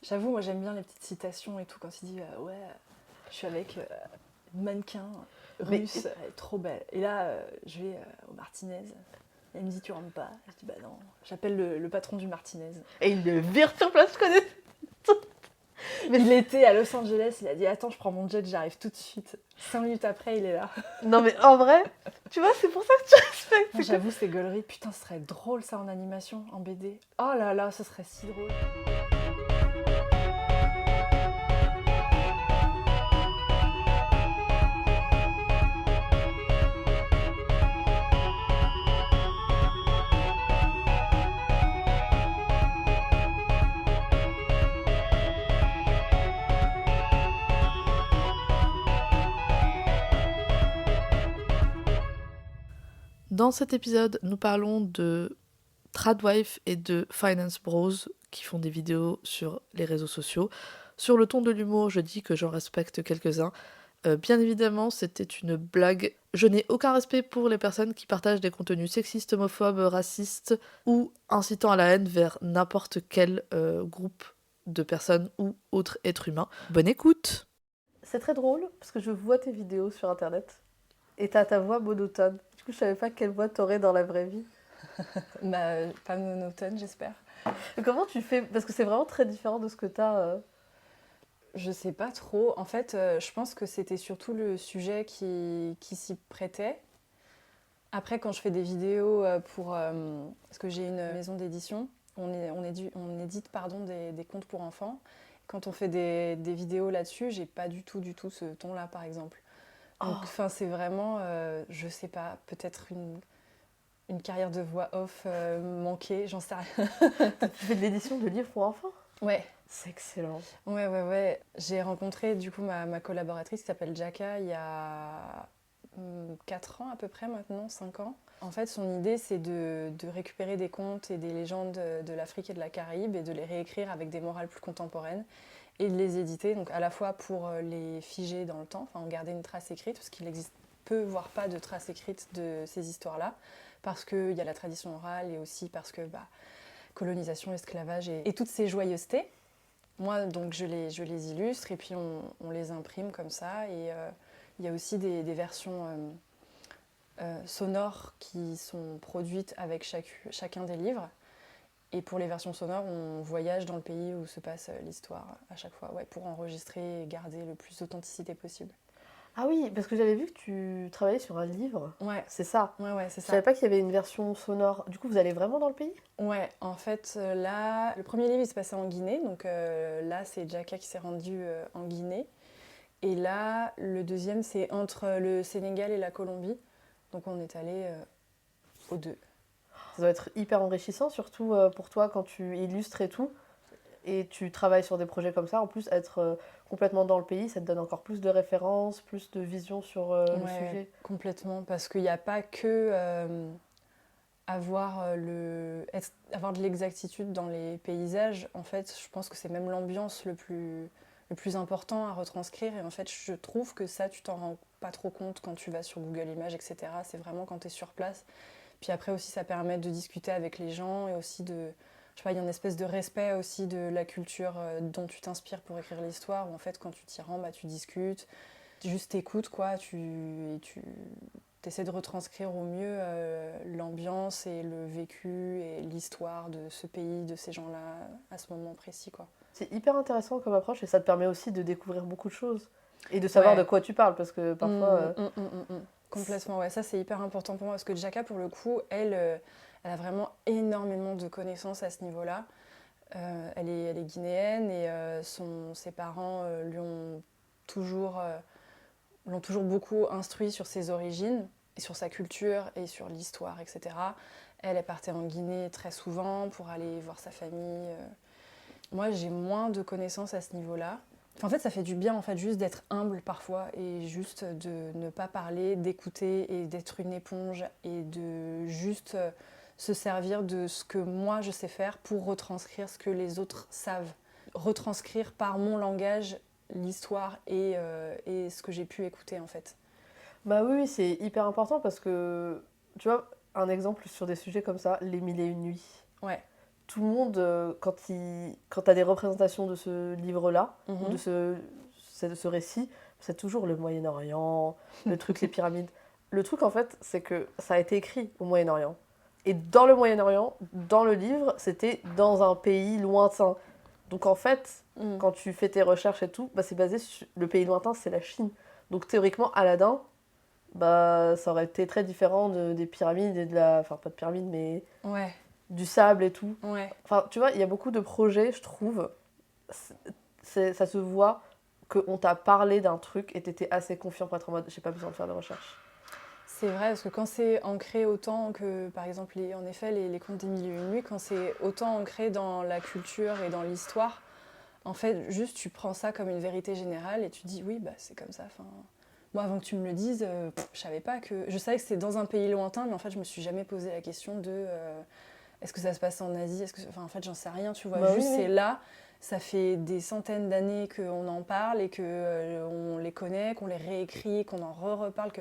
J'avoue, moi j'aime bien les petites citations et tout, quand il dit ouais, je suis avec une mannequin russe, elle est trop belle. Et là, je vais au Martinez. Et elle me dit tu rentres pas. Je dis bah non, j'appelle le patron du Martinez. Et il le vire sur place, je connais. Il était à Los Angeles, il a dit attends, je prends mon jet, j'arrive tout de suite. 5 minutes après, il est là. Non mais en vrai, tu vois, c'est pour ça que tu respectes. Non, j'avoue, ces gauleries, putain, ce serait drôle ça en animation, en BD. Oh là là, ce serait si drôle. Dans cet épisode, nous parlons de Tradwife et de Finance Bros qui font des vidéos sur les réseaux sociaux. Sur le ton de l'humour, je dis que j'en respecte quelques-uns. Bien évidemment, c'était une blague. Je n'ai aucun respect pour les personnes qui partagent des contenus sexistes, homophobes, racistes ou incitant à la haine vers n'importe quel groupe de personnes ou autre être humain. Bonne écoute! C'est très drôle parce que je vois tes vidéos sur internet et t'as ta voix monotone. Du coup, je savais pas quelle voix t'aurais dans la vraie vie. Pas monotone, j'espère. Mais comment tu fais? Parce que c'est vraiment très différent de ce que t'as. Je sais pas trop. En fait, je pense que c'était surtout le sujet qui s'y prêtait. Après, quand je fais des vidéos parce que j'ai une maison d'édition, on édite des contes pour enfants. Quand on fait des vidéos là-dessus, j'ai pas du tout ce ton-là, par exemple. Donc, c'est vraiment, je sais pas, peut-être une carrière de voix off manquée, j'en sais rien. Tu fais de l'édition de livres pour enfants? Ouais. C'est excellent. Ouais. J'ai rencontré du coup ma collaboratrice qui s'appelle Jaka il y a 4 ans à peu près maintenant, 5 ans. En fait, son idée, c'est de récupérer des contes et des légendes de l'Afrique et de la Caraïbe et de les réécrire avec des morales plus contemporaines et de les éditer, donc à la fois pour les figer dans le temps, enfin en garder une trace écrite, parce qu'il existe peu, voire pas de traces écrites de ces histoires-là, parce qu'il y a la tradition orale et aussi parce que colonisation, esclavage et toutes ces joyeusetés. Moi, donc, je les illustre et puis on les imprime comme ça. Et il y a aussi des versions sonores qui sont produites avec chacun des livres. Et pour les versions sonores, on voyage dans le pays où se passe l'histoire à chaque fois, ouais, pour enregistrer et garder le plus d'authenticité possible. Ah oui, parce que j'avais vu que tu travaillais sur un livre. Ouais, C'est ça. ouais, c'est Je ça. savais pas qu'il y avait une version sonore. Du coup, vous allez vraiment dans le pays? Ouais, en fait, là, le premier livre, il se passait en Guinée. Donc là, c'est Jaka qui s'est rendu en Guinée. Et là, le deuxième, c'est entre le Sénégal et la Colombie. Donc on est allé aux deux. Ça doit être hyper enrichissant, surtout pour toi quand tu illustres et tout. Et tu travailles sur des projets comme ça. En plus, être complètement dans le pays, ça te donne encore plus de références, plus de vision sur le sujet. Complètement, parce qu'il n'y a pas que avoir de l'exactitude dans les paysages. En fait, je pense que c'est même l'ambiance le plus important à retranscrire. Et en fait, je trouve que ça, tu t'en rends pas trop compte quand tu vas sur Google Images, etc. C'est vraiment quand tu es sur place. Puis après aussi, ça permet de discuter avec les gens et aussi de... Je sais pas, il y a une espèce de respect aussi de la culture dont tu t'inspires pour écrire l'histoire. Où en fait, quand tu t'y rends, tu discutes, juste t'écoutes, quoi. Tu essaies de retranscrire au mieux l'ambiance et le vécu et l'histoire de ce pays, de ces gens-là, à ce moment précis, quoi. C'est hyper intéressant comme approche et ça te permet aussi de découvrir beaucoup de choses. Et de savoir de quoi tu parles, parce que parfois... Complètement, ouais, ça c'est hyper important pour moi, parce que Jaka, pour le coup, elle a vraiment énormément de connaissances à ce niveau-là. Elle est guinéenne et ses parents l'ont toujours beaucoup instruit sur ses origines, et sur sa culture et sur l'histoire, etc. Elle partait en Guinée très souvent pour aller voir sa famille. Moi, j'ai moins de connaissances à ce niveau-là. En fait, ça fait du bien, en fait, juste d'être humble parfois et juste de ne pas parler, d'écouter et d'être une éponge et de juste se servir de ce que moi je sais faire pour retranscrire ce que les autres savent. Retranscrire par mon langage l'histoire et ce que j'ai pu écouter, en fait. Bah oui, c'est hyper important parce que, tu vois, un exemple sur des sujets comme ça, les mille et une nuits. Ouais. tout le monde, quand t'as des représentations de ce livre-là, ou de ce récit, c'est toujours le Moyen-Orient, le truc, les pyramides. Le truc, en fait, c'est que ça a été écrit au Moyen-Orient. Et dans le Moyen-Orient, dans le livre, c'était dans un pays lointain. Donc, en fait, quand tu fais tes recherches et tout, bah, c'est basé sur... Le pays lointain, c'est la Chine. Donc, théoriquement, Aladdin, bah, ça aurait été très différent des pyramides et de la... Enfin, pas de pyramides, mais Ouais, du sable et tout. ouais. Enfin, tu vois, il y a beaucoup de projets, je trouve, ça se voit qu'on t'a parlé d'un truc et t'étais assez confiant pour être en mode j'ai pas besoin de faire de recherche. C'est vrai, parce que quand c'est ancré autant que, par exemple, en effet, les contes des mille et une nuits, quand c'est autant ancré dans la culture et dans l'histoire, en fait, juste tu prends ça comme une vérité générale et tu dis oui, bah c'est comme ça. Enfin, moi, avant que tu me le dises, je savais pas que. Je savais que c'était dans un pays lointain, mais en fait, je me suis jamais posé la question de est-ce que ça se passe en Asie, enfin, en fait, j'en sais rien, tu vois. Bah Juste, oui, c'est oui. là. Ça fait des centaines d'années qu'on en parle et qu'on les connaît, qu'on les réécrit, qu'on en reparle.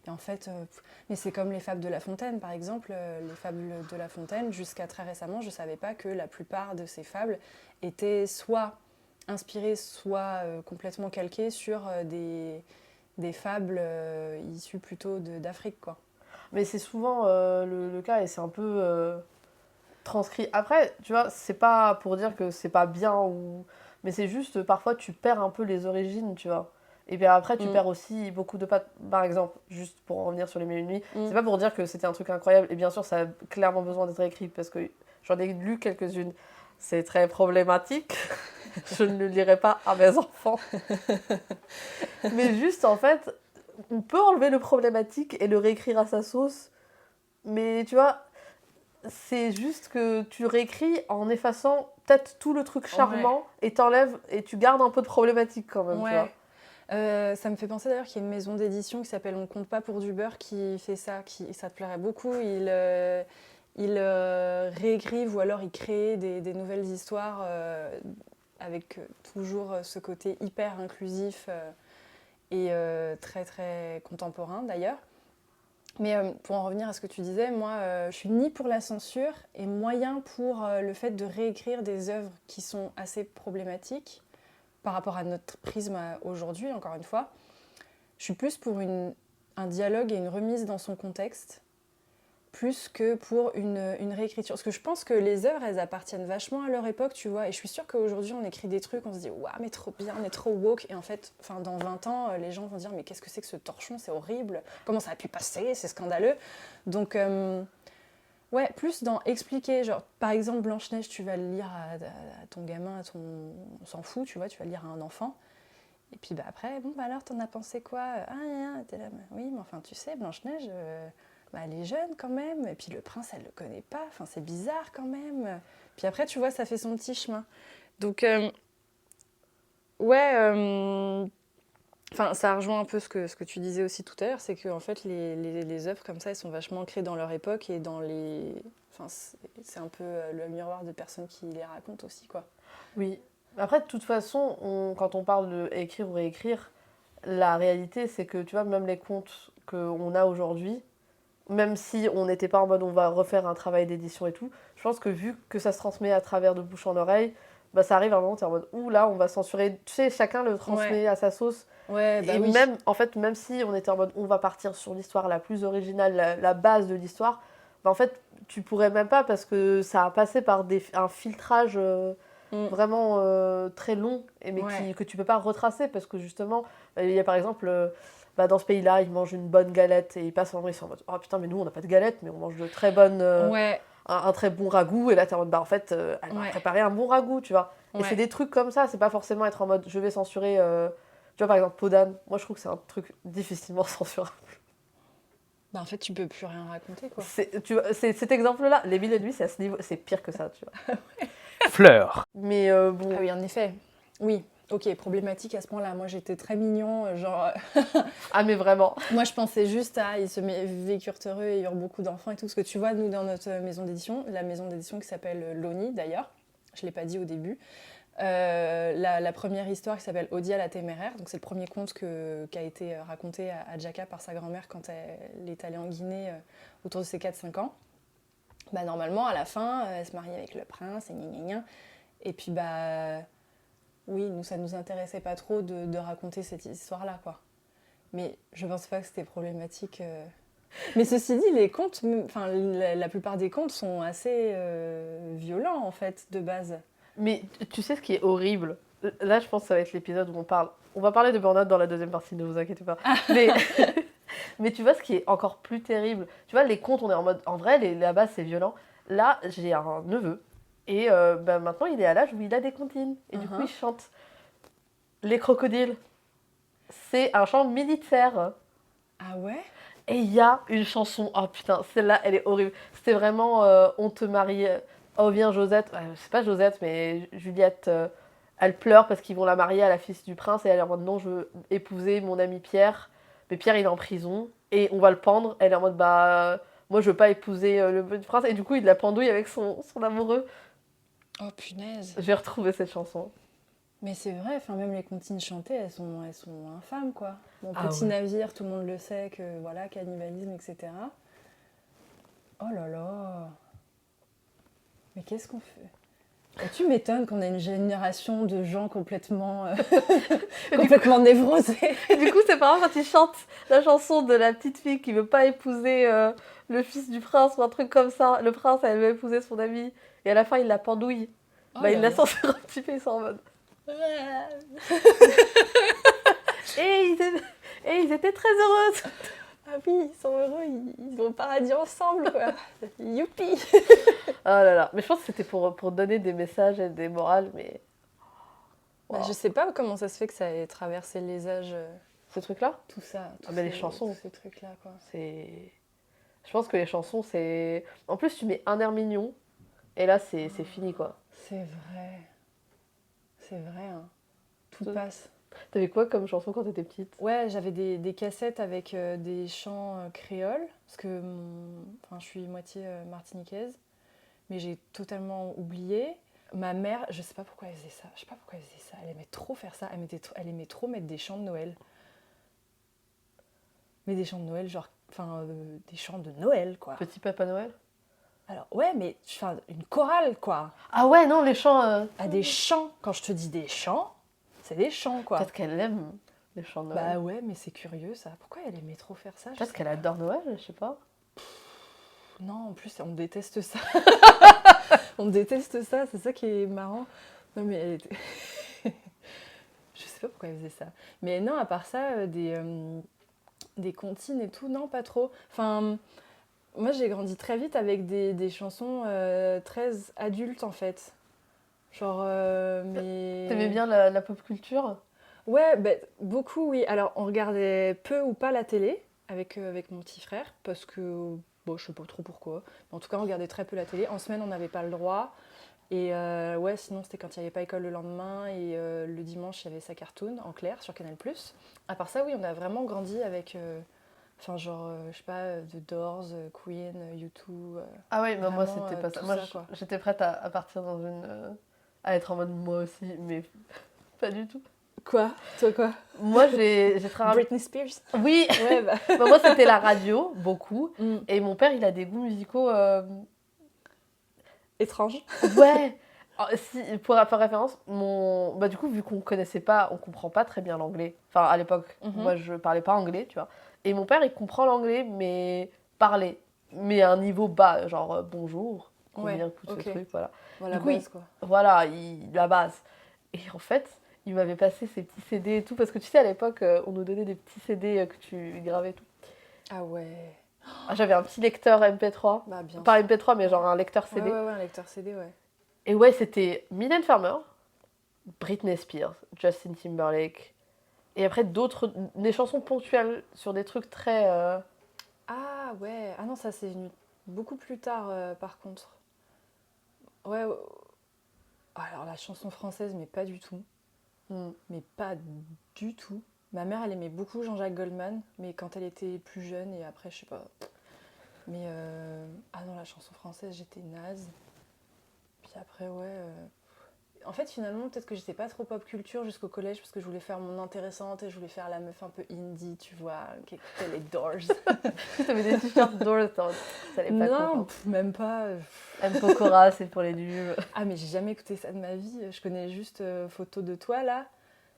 Et en fait, mais c'est comme les fables de La Fontaine, par exemple. Les fables de La Fontaine, jusqu'à très récemment, je ne savais pas que la plupart de ces fables étaient soit inspirées, soit complètement calquées sur des fables issues plutôt d'Afrique, quoi. Mais c'est souvent le cas et c'est un peu transcrit. Après, tu vois, c'est pas pour dire que c'est pas bien ou. Mais c'est juste, parfois, tu perds un peu les origines, tu vois. Et puis après, tu perds aussi beaucoup de pattes. Par exemple, juste pour en revenir sur les Mille et une nuits, c'est pas pour dire que c'était un truc incroyable. Et bien sûr, ça a clairement besoin d'être écrit parce que j'en ai lu quelques-unes. C'est très problématique. Je ne le lirai pas à mes enfants. Mais juste, en fait, on peut enlever le problématique et le réécrire à sa sauce. Mais tu vois, c'est juste que tu réécris en effaçant peut-être tout le truc charmant et t'enlèves et tu gardes un peu de problématique quand même, tu vois. Ça me fait penser d'ailleurs qu'il y a une maison d'édition qui s'appelle On compte pas pour du beurre qui fait ça, ça te plairait beaucoup. Ils réécrivent ou alors ils créent des nouvelles histoires avec toujours ce côté hyper inclusif et très très contemporain d'ailleurs. Mais pour en revenir à ce que tu disais, moi je suis ni pour la censure et moyen pour le fait de réécrire des œuvres qui sont assez problématiques par rapport à notre prisme aujourd'hui, encore une fois. Je suis plus pour un dialogue et une remise dans son contexte, plus que pour une réécriture. Parce que je pense que les œuvres, elles appartiennent vachement à leur époque, tu vois. Et je suis sûre qu'aujourd'hui, on écrit des trucs, on se dit « Waouh, mais trop bien, on est trop woke ». Et en fait, dans 20 ans, les gens vont dire « Mais qu'est-ce que c'est que ce torchon? C'est horrible. Comment ça a pu passer? C'est scandaleux. » Donc, ouais, plus dans expliquer. Genre, par exemple, Blanche-Neige, tu vas le lire à ton gamin, on s'en fout, tu vois, tu vas le lire à un enfant. Et puis bah, après, bon, bah alors, t'en as pensé quoi? T'es là, oui, mais enfin, tu sais, Blanche-Neige, bah, elle est jeune quand même. Et puis le prince, elle le connaît pas. Enfin, c'est bizarre quand même. Puis après, tu vois, ça fait son petit chemin. Donc, ouais, ça rejoint un peu ce que tu disais aussi tout à l'heure, c'est que en fait, les œuvres comme ça, elles sont vachement ancrées dans leur époque et dans les... Enfin, c'est un peu le miroir des personnes qui les racontent aussi, quoi. Oui. Après, de toute façon, quand on parle de écrire ou réécrire, la réalité, c'est que, tu vois, même les contes qu'on a aujourd'hui, même si on n'était pas en mode on va refaire un travail d'édition et tout, je pense que vu que ça se transmet à travers de bouche en oreille, bah ça arrive à un moment où t'es en mode ouh là, on va censurer. Tu sais, chacun le transmet à sa sauce. Ouais, bah Et oui. même, en fait, même si on était en mode on va partir sur l'histoire la plus originale, la base de l'histoire, bah en fait, tu pourrais même pas parce que ça a passé par un filtrage vraiment très long, mais que tu peux pas retracer parce que justement, il y a par exemple, bah, dans ce pays-là, ils mangent une bonne galette et ils passent en ils sont en mode oh putain, mais nous on n'a pas de galette, mais on mange de très bonnes. Un très bon ragoût, et là t'es en mode bah en fait, elle m'a préparé un bon ragoût, tu vois. Et c'est des trucs comme ça, c'est pas forcément être en mode je vais censurer. Tu vois, par exemple, Podane, moi je trouve que c'est un truc difficilement censurable. Bah en fait, tu peux plus rien raconter, quoi. C'est cet exemple-là, les Mille et une nuits, c'est à ce niveau, c'est pire que ça, tu vois. Fleur. Mais bon. Ah oui, en effet. Oui, ok, problématique à ce point-là. Moi, j'étais très mignon, genre... Ah, mais vraiment. Moi, je pensais juste à ils se vécurent heureux et eurent beaucoup d'enfants et tout. Parce que tu vois, nous, dans notre maison d'édition, la maison d'édition qui s'appelle Loni, d'ailleurs, je ne l'ai pas dit au début, la première histoire qui s'appelle Odia la téméraire, donc c'est le premier conte qui a été raconté à Jaka par sa grand-mère quand elle est allée en Guinée autour de ses 4-5 ans. Bah normalement, à la fin, elle se marie avec le prince, et gna gna gna. Et puis bah... Oui, nous, ça nous intéressait pas trop de raconter cette histoire-là, quoi. Mais je pense pas que c'était problématique. Mais ceci dit, les contes, enfin la plupart des contes sont assez violents, en fait, de base. Mais tu sais ce qui est horrible? Là, je pense que ça va être l'épisode où on parle. On va parler de burn-out dans la deuxième partie, ne vous inquiétez pas. Mais, mais tu vois ce qui est encore plus terrible? Tu vois, les contes, on est en mode. En vrai, là-bas, c'est violent. Là, j'ai un neveu. Et bah, maintenant, il est à l'âge où il a des comptines. Et du coup, il chante. Les crocodiles. C'est un chant militaire. Ah ouais? Et il y a une chanson. Oh putain, celle-là, elle est horrible. C'était vraiment On te marie. Oh, viens Josette. C'est pas Josette, mais Juliette. Elle pleure parce qu'ils vont la marier à la fille du prince. Et elle est en mode non, je veux épouser mon ami Pierre. Mais Pierre, il est en prison. Et on va le pendre. Elle est en mode bah. Moi, je veux pas épouser le prince. Et du coup, il la pendouille avec son amoureux. Oh punaise. J'ai retrouvé cette chanson. Mais c'est vrai, enfin même les comptines chantées, elles sont infâmes, quoi. Bon, petit Ouais. navire, tout le monde le sait, que voilà, cannibalisme, etc. Oh là là. Mais qu'est-ce qu'on fait? Et tu m'étonnes qu'on ait une génération de gens complètement, complètement névrosés. Et du coup, ses parents, quand ils chantent la chanson de la petite fille qui veut pas épouser le fils du prince ou un truc comme ça, le prince, elle veut épouser son ami, et à la fin, il la pendouille. Oh Bah, il là la là. censure un petit peu, ils sont en mode. Et ils étaient très heureuses. Ah oui, ils sont heureux, ils vont au paradis ensemble, quoi. Youpi. Ah là là. Mais je pense que c'était pour donner des messages et des morales, mais. Bah, Wow. je sais pas comment ça se fait que ça ait traversé les âges, Ce truc-là, tout ça, ah, mais les chansons, tous ces trucs-là, quoi. c'est. Je pense que les chansons, c'est. En plus, tu mets un air mignon, et là, c'est fini, quoi. C'est vrai, hein. Tout Ouais. passe. T'avais quoi comme chanson quand t'étais petite? Ouais, j'avais des cassettes avec des chants créoles, parce que enfin, je suis moitié martiniquaise, mais j'ai totalement oublié. Ma mère, je sais pas pourquoi elle faisait ça, je sais pas pourquoi elle faisait ça, elle aimait trop faire ça, elle aimait trop mettre des chants de Noël. Mais des chants de Noël, genre, enfin, des chants de Noël, quoi. Petit Papa Noël? Alors, ouais, mais enfin, une chorale, quoi. Ah ouais, non, les chants. À des chants, quand je te dis des chants, c'est des chants, quoi. Peut-être qu'elle aime les chants de Noël. Bah ouais, mais c'est curieux, ça. Pourquoi elle aimait trop faire ça? Peut-être qu'elle adore Noël, je sais pas. Non, en plus, on déteste ça. On déteste ça, c'est ça qui est marrant. Non, mais elle était... Je sais pas pourquoi elle faisait ça. Mais non, à part ça, des comptines et tout, non, pas trop. Enfin, moi, j'ai grandi très vite avec des chansons très adultes, en fait. Genre, mais... T'aimais bien la pop culture? Ouais, bah, beaucoup, oui. Alors, on regardait peu ou pas la télé avec mon petit frère, parce que, bon, je sais pas trop pourquoi. Mais en tout cas, on regardait très peu la télé. En semaine, on n'avait pas le droit. Et ouais, sinon, c'était quand il n'y avait pas école le lendemain. Et le dimanche, il y avait sa cartoon en clair sur Canal+. À part ça, oui, on a vraiment grandi avec... Enfin, genre, je sais pas, The Doors, Queen, U2... Ah ouais, bah moi vraiment, c'était pas ça. tout Moi ça, quoi. j'étais prête à partir dans une. À être en mode moi aussi, mais pas du tout. Quoi? Toi, quoi? Moi j'ai travaillé. Britney Spears? Oui! Ouais, bah... Bah, moi c'était la radio, beaucoup. Mm. Et mon père il a des goûts musicaux. Étrange. Ouais! Alors, si, pour faire référence, bah, du coup, vu qu'on connaissait pas, on comprend pas très bien l'anglais. Enfin, à l'époque, moi je parlais pas anglais, tu vois. Et mon père il comprend l'anglais, mais parler. Mais à un niveau bas, genre bonjour, Ouais, combien coûte ok. ce truc, voilà. Voilà, Du la coup, base, quoi. voilà, la base. Et en fait, il m'avait passé ces petits CD et tout, parce que tu sais, à l'époque, on nous donnait des petits CD que tu gravais et tout. Ah ouais. Ah, j'avais un petit lecteur MP3, Bah, bien pas sûr. MP3, mais genre un lecteur Ouais, CD. ouais, ouais, un lecteur CD, ouais. Et ouais, c'était Mylène Farmer, Britney Spears, Justin Timberlake, et après d'autres, des chansons ponctuelles sur des trucs très... Ah ouais. Ah non, ça, c'est venu beaucoup plus tard, par contre. Ouais. Alors, la chanson française, mais pas du tout. Mais pas du tout. Ma mère, elle aimait beaucoup Jean-Jacques Goldman, mais quand elle était plus jeune, et après, je sais pas. Mais, ah non, la chanson française, j'étais naze. Puis après, ouais... En fait, finalement, peut-être que j'étais pas trop pop culture jusqu'au collège parce que je voulais faire mon intéressante et je voulais faire la meuf un peu indie, tu vois, qui écoutait les Doors. T'avais des t-shirts Doors, t'allais pas Non, comprendre. même pas. M. Pokora, c'est pour les nuls. Ah, mais j'ai jamais écouté ça de ma vie. Je connais juste Photo de toi, là.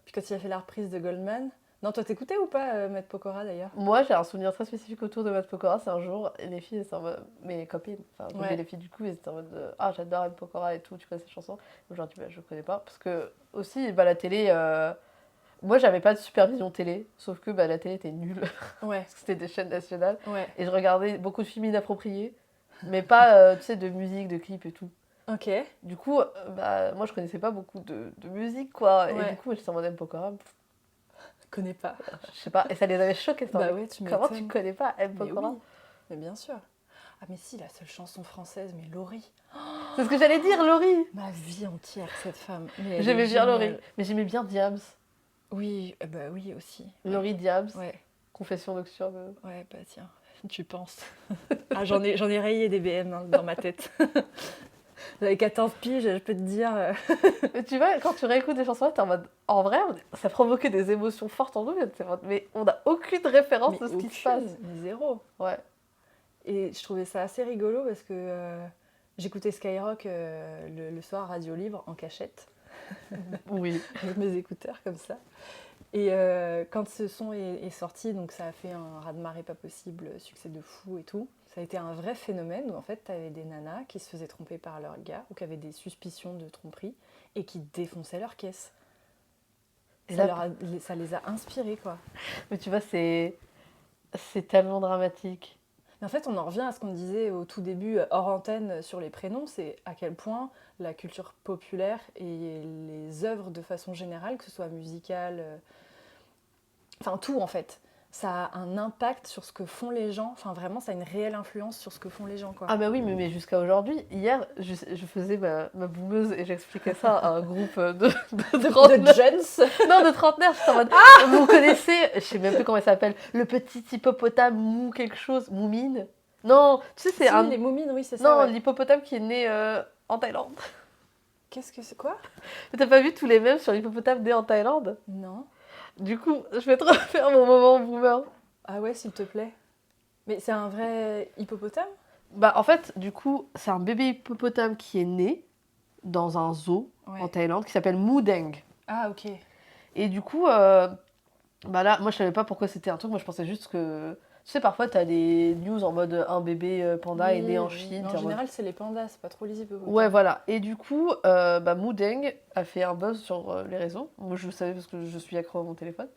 Puis quand il a fait la reprise de Goldman. Non, toi, t'écoutais ou pas Matt Pokora, d'ailleurs? Moi, j'ai un souvenir très spécifique autour de Matt Pokora. C'est un jour, et les filles, étaient en mode... mes copines, enfin, Ouais. les filles du coup, elles étaient en mode ah, j'adore M. Pokora et tout, tu connais cette chanson? Aujourd'hui, bah, je connais pas. Parce que, aussi, bah, la télé. Moi, j'avais pas de supervision télé, sauf que bah, la télé était nulle. Ouais, Parce que c'était des chaînes nationales. ouais. Et je regardais beaucoup de films inappropriés, mais pas, tu sais, de musique, de clips et tout. Ok. Du coup, bah, moi, je connaissais pas beaucoup de musique, quoi. Et Ouais. du coup, j'étais en mode M. Pokora, Je connais pas. je sais pas. Et ça les avait choqués, ça. Bah ouais, tu Comment tu m'étonnes. connais pas M. Mais Pokora? oui, mais bien sûr. Ah, mais si, la seule chanson française, mais Laurie. C'est ce que j'allais dire, Laurie. Ma vie entière, cette femme. Mais elle J'aimais est bien géniale. Laurie. Mais j'aimais bien Diams. Oui, bah oui aussi. Laurie Diams. Ouais, Confession nocturne. ouais, bah tiens, tu penses. Ah, j'en ai rayé des BM dans ma tête. J'avais 14 piges, je peux te dire. Mais tu vois, quand tu réécoutes des chansons, t'es en mode. En vrai, ça provoquait des émotions fortes en nous. Mais on n'a aucune référence de ce qui se passe. Mais zéro. Ouais. Et je trouvais ça assez rigolo parce que j'écoutais Skyrock le soir, Radio Libre, en cachette, Oui. avec mes écouteurs comme ça. Et quand ce son est sorti, donc ça a fait un raz-de-marée pas possible, succès de fou et tout. Ça a été un vrai phénomène où en fait t'avais des nanas qui se faisaient tromper par leur gars ou qui avaient des suspicions de tromperie et qui défonçaient leur caisse. Et Ça, là- ça les a inspirés quoi. Mais tu vois, c'est tellement dramatique. Mais en fait, on en revient à ce qu'on disait au tout début, hors antenne, sur les prénoms, c'est à quel point la culture populaire et les œuvres de façon générale, que ce soit musicale, enfin tout en fait, ça a un impact sur ce que font les gens, enfin vraiment ça a une réelle influence sur ce que font les gens quoi. Ah bah oui, mais jusqu'à aujourd'hui, hier, je faisais ma boumeuse et j'expliquais ça à un groupe de De trentenaires. jeunes. Non, de trentenaires, j'étais en mode vous connaissez, je sais même plus comment il s'appelle, le petit hippopotame mou quelque chose, moumine? Non, tu sais, c'est Si, un... les moumines, oui c'est ça. Non, Ouais. l'hippopotame qui est né en Thaïlande. Qu'est-ce que c'est quoi? Mais t'as pas vu tous les mèmes sur l'hippopotame né en Thaïlande? Non. Du coup, je vais te refaire mon moment boomer. Ah ouais, s'il te plaît. Mais c'est un vrai hippopotame? Bah en fait, du coup, c'est un bébé hippopotame qui est né dans un zoo Ouais. en Thaïlande qui s'appelle Mudeng. Ah ok. Et du coup, bah là, moi je savais pas pourquoi c'était un truc, moi je pensais juste que... Tu sais, parfois t'as des news en mode un bébé panda est né en Oui, Chine. mais en t'es en mode- général, c'est les pandas, c'est pas trop les hippopotames. Ouais, voilà. Et du coup, bah, Mudeng a fait un buzz sur les réseaux. Moi je le savais parce que je suis accro à mon téléphone.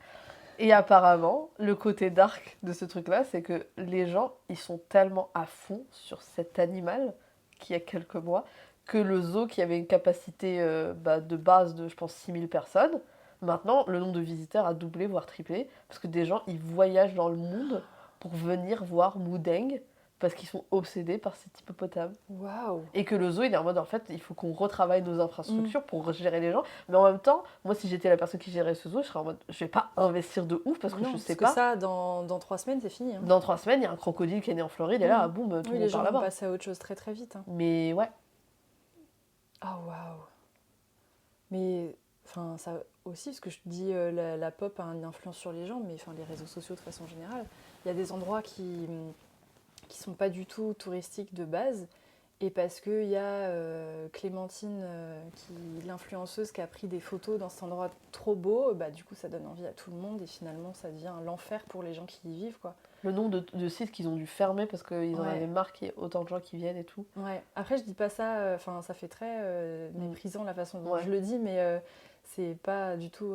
Et apparemment, le côté dark de ce truc-là, c'est que les gens, ils sont tellement à fond sur cet animal, qui a quelques mois, que le zoo, qui avait une capacité bah, de base de, je pense, 6000 personnes, maintenant, le nombre de visiteurs a doublé, voire triplé, parce que des gens, ils voyagent dans le monde pour venir voir Mudeng, parce qu'ils sont obsédés par cet hippopotame. Waouh. Et que le zoo, il est en mode, en fait, il faut qu'on retravaille nos infrastructures pour gérer les gens. Mais en même temps, moi, si j'étais la personne qui gérait ce zoo, je serais en mode, je vais pas investir de ouf parce que Non, je sais parce pas. que ça, dans 3 semaines, c'est fini. Hein. Dans 3 semaines, il y a un crocodile qui est né en Floride, et là, boum, tout Oui, le les monde gens part vont là-bas. passer à autre chose très très vite. Hein. Mais ouais. Ah waouh. Mais enfin ça aussi, parce que je te dis la pop a une influence sur les gens, mais enfin les réseaux sociaux de façon générale. Il y a des endroits qui sont pas du tout touristiques de base. Et parce qu'il y a Clémentine, l'influenceuse, qui a pris des photos dans cet endroit trop beau, bah, du coup ça donne envie à tout le monde et finalement ça devient l'enfer pour les gens qui y vivent. Quoi. Le nombre de sites qu'ils ont dû fermer parce qu'ils en Ouais. avaient marre qu'il y ait autant de gens qui viennent et tout. Ouais. Après je dis pas ça, enfin ça fait très méprisant la façon dont Ouais. je le dis, mais c'est pas du tout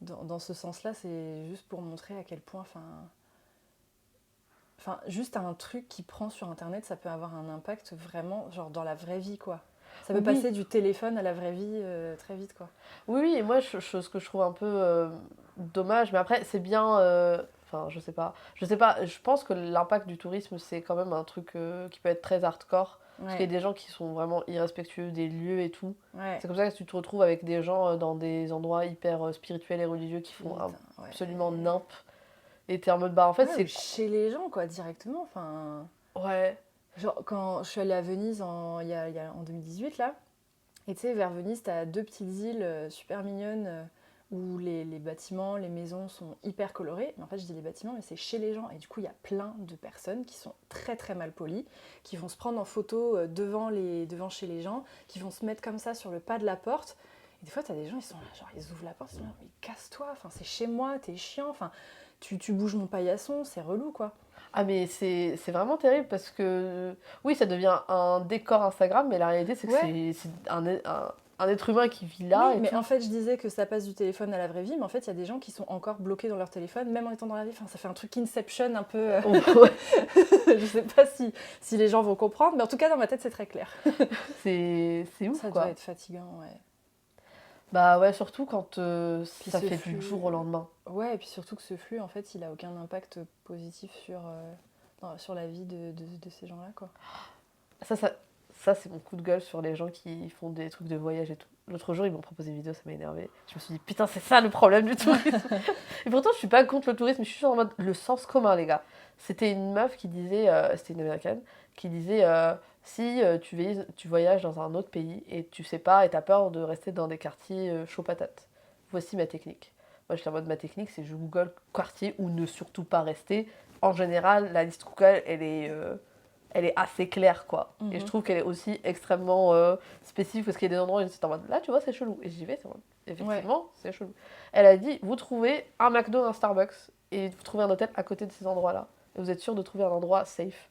dans ce sens-là, c'est juste pour montrer à quel point... Enfin, juste un truc qui prend sur Internet, ça peut avoir un impact vraiment, genre dans la vraie vie, quoi. Ça peut Oui. passer du téléphone à la vraie vie très vite, quoi. Oui, oui, et moi, ce que je trouve un peu dommage, mais après, c'est bien. Enfin, je sais pas. Je sais pas, je pense que l'impact du tourisme, c'est quand même un truc qui peut être très hardcore. Parce qu'il y a des gens qui sont vraiment irrespectueux des lieux et tout. Ouais. C'est comme ça que tu te retrouves avec des gens dans des endroits hyper spirituels et religieux qui font Putain, ouais. absolument nimp. Et t'es en mode, bah en fait, Ouais, c'est. ou chez les gens, quoi, directement. Enfin, Ouais. genre, quand je suis allée à Venise en 2018, là, Et tu sais, vers Venise, t'as 2 petites îles super mignonnes où les bâtiments, les maisons sont hyper colorés. Mais en fait, je dis les bâtiments, mais c'est chez les gens. Et du coup, il y a plein de personnes qui sont très très mal polies, qui vont se prendre en photo devant chez les gens, qui vont se mettre comme ça sur le pas de la porte. Et des fois, t'as des gens, ils sont là, genre, ils ouvrent la porte, ils sont là, mais casse-toi, enfin, c'est chez moi, t'es chiant, enfin, tu bouges mon paillasson, c'est relou, quoi. Ah mais c'est vraiment terrible parce que oui ça devient un décor Instagram mais la réalité c'est que Ouais, c'est un être humain qui vit oui, là et mais tout. en fait, je disais que ça passe du téléphone à la vraie vie, mais en fait, il y a des gens qui sont encore bloqués dans leur téléphone, même en étant dans la vie. Enfin, ça fait un truc Inception un peu. Ouais, Je sais pas si les gens vont comprendre, mais en tout cas, dans ma tête, c'est très clair. c'est ouf Ça doit quoi. être fatigant, ouais. Bah ouais surtout quand Puis ça ce fait du flux. jour au lendemain. Ouais, et puis surtout que ce flux, en fait, il a aucun impact positif sur la vie de ces gens-là, quoi. Ça, ça, ça c'est mon coup de gueule sur les gens qui font des trucs de voyage et tout. L'autre jour, ils m'ont proposé une vidéo, ça m'a énervé. Je me suis dit, putain, c'est ça le problème du tourisme. Et pourtant, je suis pas contre le tourisme, je suis en mode le sens commun, les gars. C'était une meuf qui disait, c'était une américaine, qui disait si tu voyages dans un autre pays et tu sais pas et t'as peur de rester dans des quartiers chaud patate, voici ma technique. Moi, j'étais en mode ma technique, c'est je Google quartier où ne surtout pas rester. En général, la liste Google, elle est assez claire, quoi. Et je Mhm. trouve qu'elle est aussi extrêmement spécifique parce qu'il y a des endroits où c'est en mode là, tu vois, c'est chelou. Et j'y vais, c'est en mode Ouais, effectivement, c'est chelou. Elle a dit vous trouvez un McDo, un Starbucks et vous trouvez un hôtel à côté de ces endroits-là. Et vous êtes sûr de trouver un endroit safe.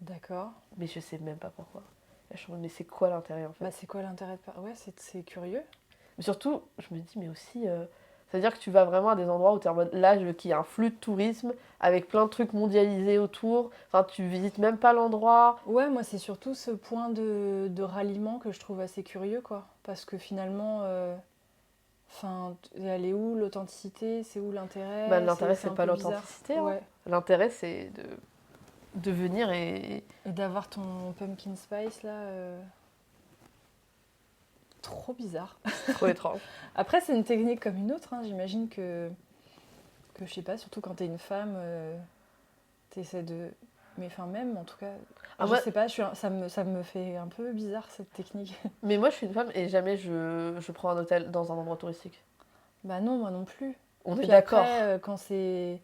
d'accord. Mais je sais même pas pourquoi. Et je suis en mode, mais c'est quoi l'intérêt en Bah, fait? c'est quoi l'intérêt de pas. Ouais, c'est curieux. Mais surtout, je me dis, mais aussi, c'est-à-dire que tu vas vraiment à des endroits où tu es en mode là, je veux qu'il y ait un flux de tourisme avec plein de trucs mondialisés autour. Enfin, tu visites même pas l'endroit. Ouais, moi, c'est surtout ce point de ralliement que je trouve assez curieux, quoi. Parce que finalement. Enfin, elle est où l'authenticité? C'est où Bah, l'intérêt? l'intérêt, C'est c'est un pas peu bizarre. l'authenticité, hein. Ouais. L'intérêt, c'est de venir et Et d'avoir ton pumpkin spice là, trop bizarre. c'est trop étrange. Après, c'est une technique comme une autre, hein. J'imagine que je sais pas, surtout quand t'es une femme, t'essaies de. Mais enfin, même en tout cas, Ah, je moi, sais pas, ça me fait un peu bizarre cette technique. mais moi, je suis une femme et jamais je prends un hôtel dans un endroit touristique. Bah non, moi non plus. On est Puis après, d'accord. quand c'est.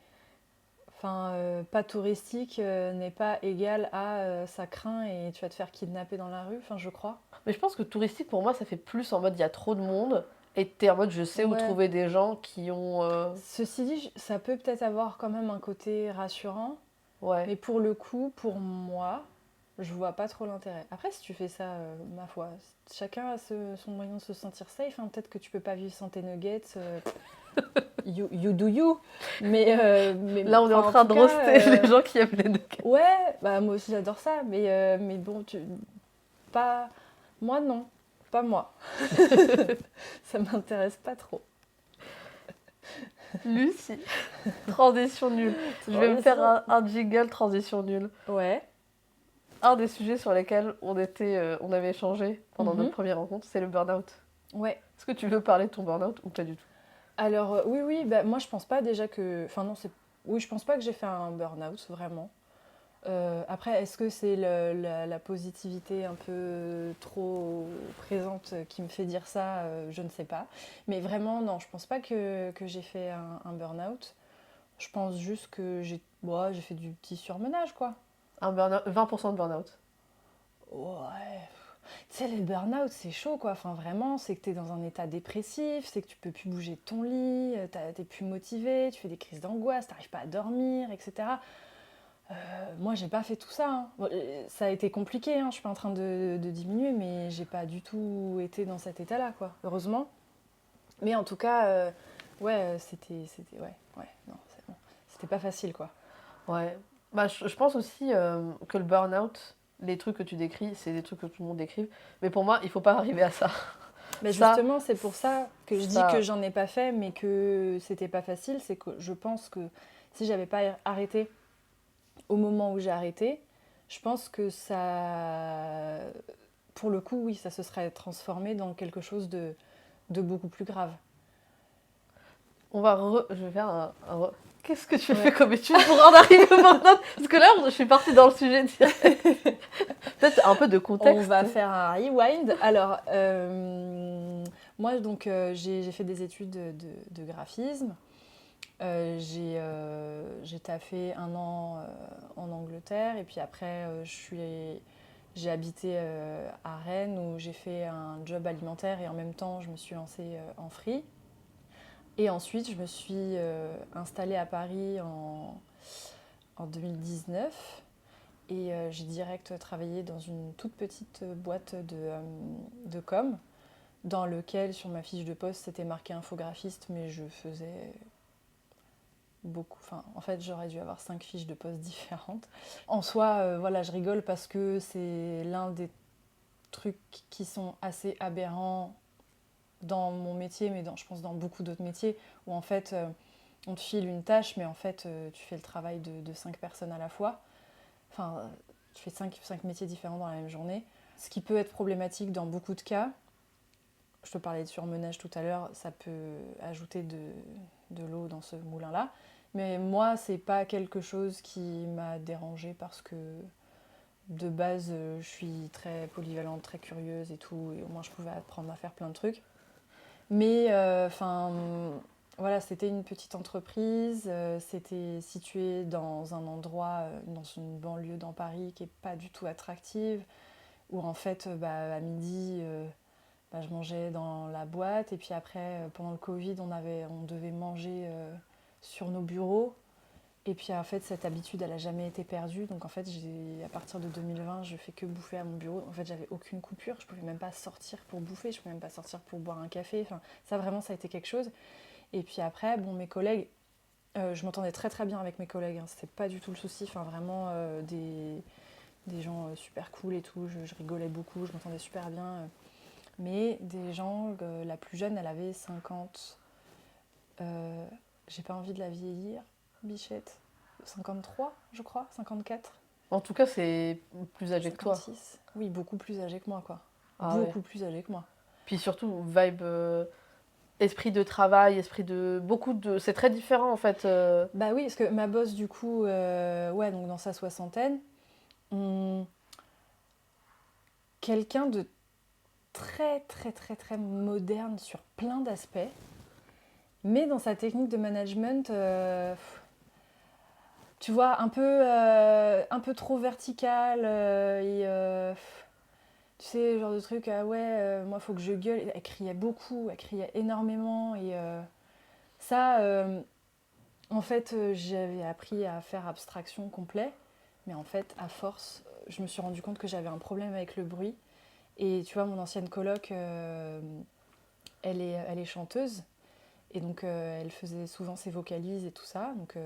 Enfin, pas touristique n'est pas égal à ça craint et tu vas te faire kidnapper dans la rue, enfin je crois. Mais je pense que touristique, pour moi, ça fait plus en mode il y a trop de monde et t'es en mode je sais où Ouais. trouver des gens qui ont. Ceci dit, ça peut peut-être avoir quand même un côté rassurant, Ouais. mais pour le coup, pour moi, je vois pas trop l'intérêt. Après, si tu fais ça, ma foi, chacun a son moyen de se sentir safe, hein. Peut-être que tu peux pas vivre sans tes nuggets, you do you. Mais Là, on est en enfin, en train tout de cas, roaster les gens qui aiment les nuggets. ouais, bah moi aussi j'adore ça, mais bon, pas, moi non, pas moi. Ça m'intéresse pas trop. Lucie. Transition nulle. Je vais me faire un jingle transition nulle. Ouais. Un des sujets sur lesquels on avait échangé pendant notre Mhm. première rencontre, c'est le burn-out. Ouais. Est-ce que tu veux parler de ton burn-out ou pas du tout? Alors oui, oui, bah, moi je pense pas déjà que... Enfin non, c'est... Oui, je pense pas que j'ai fait un burn-out, vraiment. Après, est-ce que c'est la positivité un peu trop présente qui me fait dire ça? Je ne sais pas. Mais vraiment, non, je pense pas que j'ai fait un burn-out. Je pense juste que j'ai fait du petit surmenage, quoi. Un burn-out, 20% de burn-out. Ouais. Tu sais, les burn-out, c'est chaud, quoi. Enfin, vraiment, c'est que t'es dans un état dépressif, c'est que tu peux plus bouger de ton lit, t'es plus motivé, tu fais des crises d'angoisse, t'arrives pas à dormir, etc. Moi, j'ai pas fait tout ça, hein. Bon, ça a été compliqué, hein. Je suis pas en train de diminuer, mais j'ai pas du tout été dans cet état-là, quoi. Heureusement. Mais en tout cas, ouais, ouais, ouais, non, c'est bon. C'était pas facile, quoi. Ouais. Bah, je pense aussi que le burn-out, les trucs que tu décris, c'est des trucs que tout le monde décrit. Mais pour moi, il faut pas arriver à ça. Mais Ça, justement, c'est pour ça que je dis que ça, j'en ai pas fait, mais que c'était pas facile. C'est que je pense que si j'avais pas arrêté au moment où j'ai arrêté, je pense que ça, pour le coup, oui, ça se serait transformé dans quelque chose de beaucoup plus grave. je vais faire qu'est-ce que tu fais comme étude pour en arriver maintenant? Parce que là, je suis partie dans le sujet direct. Peut-être un peu de contexte. On va faire un rewind. Alors, moi, donc, j'ai fait des études de graphisme. J'ai taffé 1 an en Angleterre et puis après j'ai habité à Rennes où j'ai fait un job alimentaire et en même temps je me suis lancée en free. Et ensuite je me suis installée à Paris en 2019 et j'ai direct travaillé dans une toute petite boîte de com dans lequel sur ma fiche de poste c'était marqué infographiste mais je faisais beaucoup. Enfin, en fait, j'aurais dû avoir 5 fiches de poste différentes. En soi, voilà, je rigole parce que c'est l'un des trucs qui sont assez aberrants dans mon métier, mais je pense dans beaucoup d'autres métiers, où en fait, on te file une tâche, mais en fait, tu fais le travail de 5 personnes à la fois. Enfin, tu fais 5 métiers différents dans la même journée. Ce qui peut être problématique dans beaucoup de cas. Je te parlais de surmenage tout à l'heure, ça peut ajouter de l'eau dans ce moulin-là. Mais moi, c'est pas quelque chose qui m'a dérangée parce que de base, je suis très polyvalente, très curieuse et tout, et au moins je pouvais apprendre à faire plein de trucs. Mais voilà, c'était une petite entreprise, c'était situé dans un endroit, dans une banlieue dans Paris qui est pas du tout attractive, où en fait, à midi, je mangeais dans la boîte et puis après, pendant le Covid, on devait manger sur nos bureaux. Et puis en fait, cette habitude, elle n'a jamais été perdue. Donc en fait, à partir de 2020, je fais que bouffer à mon bureau. En fait, j'avais aucune coupure. Je pouvais même pas sortir pour bouffer. Je pouvais même pas sortir pour boire un café. Enfin, ça vraiment, ça a été quelque chose. Et puis après, bon, mes collègues, je m'entendais très très bien avec mes collègues. Hein. C'était pas du tout le souci. Enfin, vraiment des gens super cool et tout. Je rigolais beaucoup. Je m'entendais super bien. Mais des gens, la plus jeune, elle avait 50. J'ai pas envie de la vieillir. Bichette, 53, je crois, 54. En tout cas, c'est plus âgé que toi. 56. Oui, beaucoup plus âgé que moi, quoi. Ah Beaucoup ouais. plus âgé que moi. Puis surtout, vibe, esprit de travail, c'est très différent en fait. Bah oui, parce que ma boss, du coup, ouais, donc dans sa soixantaine, quelqu'un de très, très, très, très moderne sur plein d'aspects, mais dans sa technique de management, tu vois, un peu trop vertical tu sais, genre de truc, ah ouais, moi faut que je gueule. Elle criait beaucoup, elle criait énormément. Et ça, en fait, j'avais appris à faire abstraction complet. Mais en fait, à force, je me suis rendu compte que j'avais un problème avec le bruit. Et tu vois, mon ancienne coloc, elle est chanteuse. Et donc, elle faisait souvent ses vocalises et tout ça. Donc,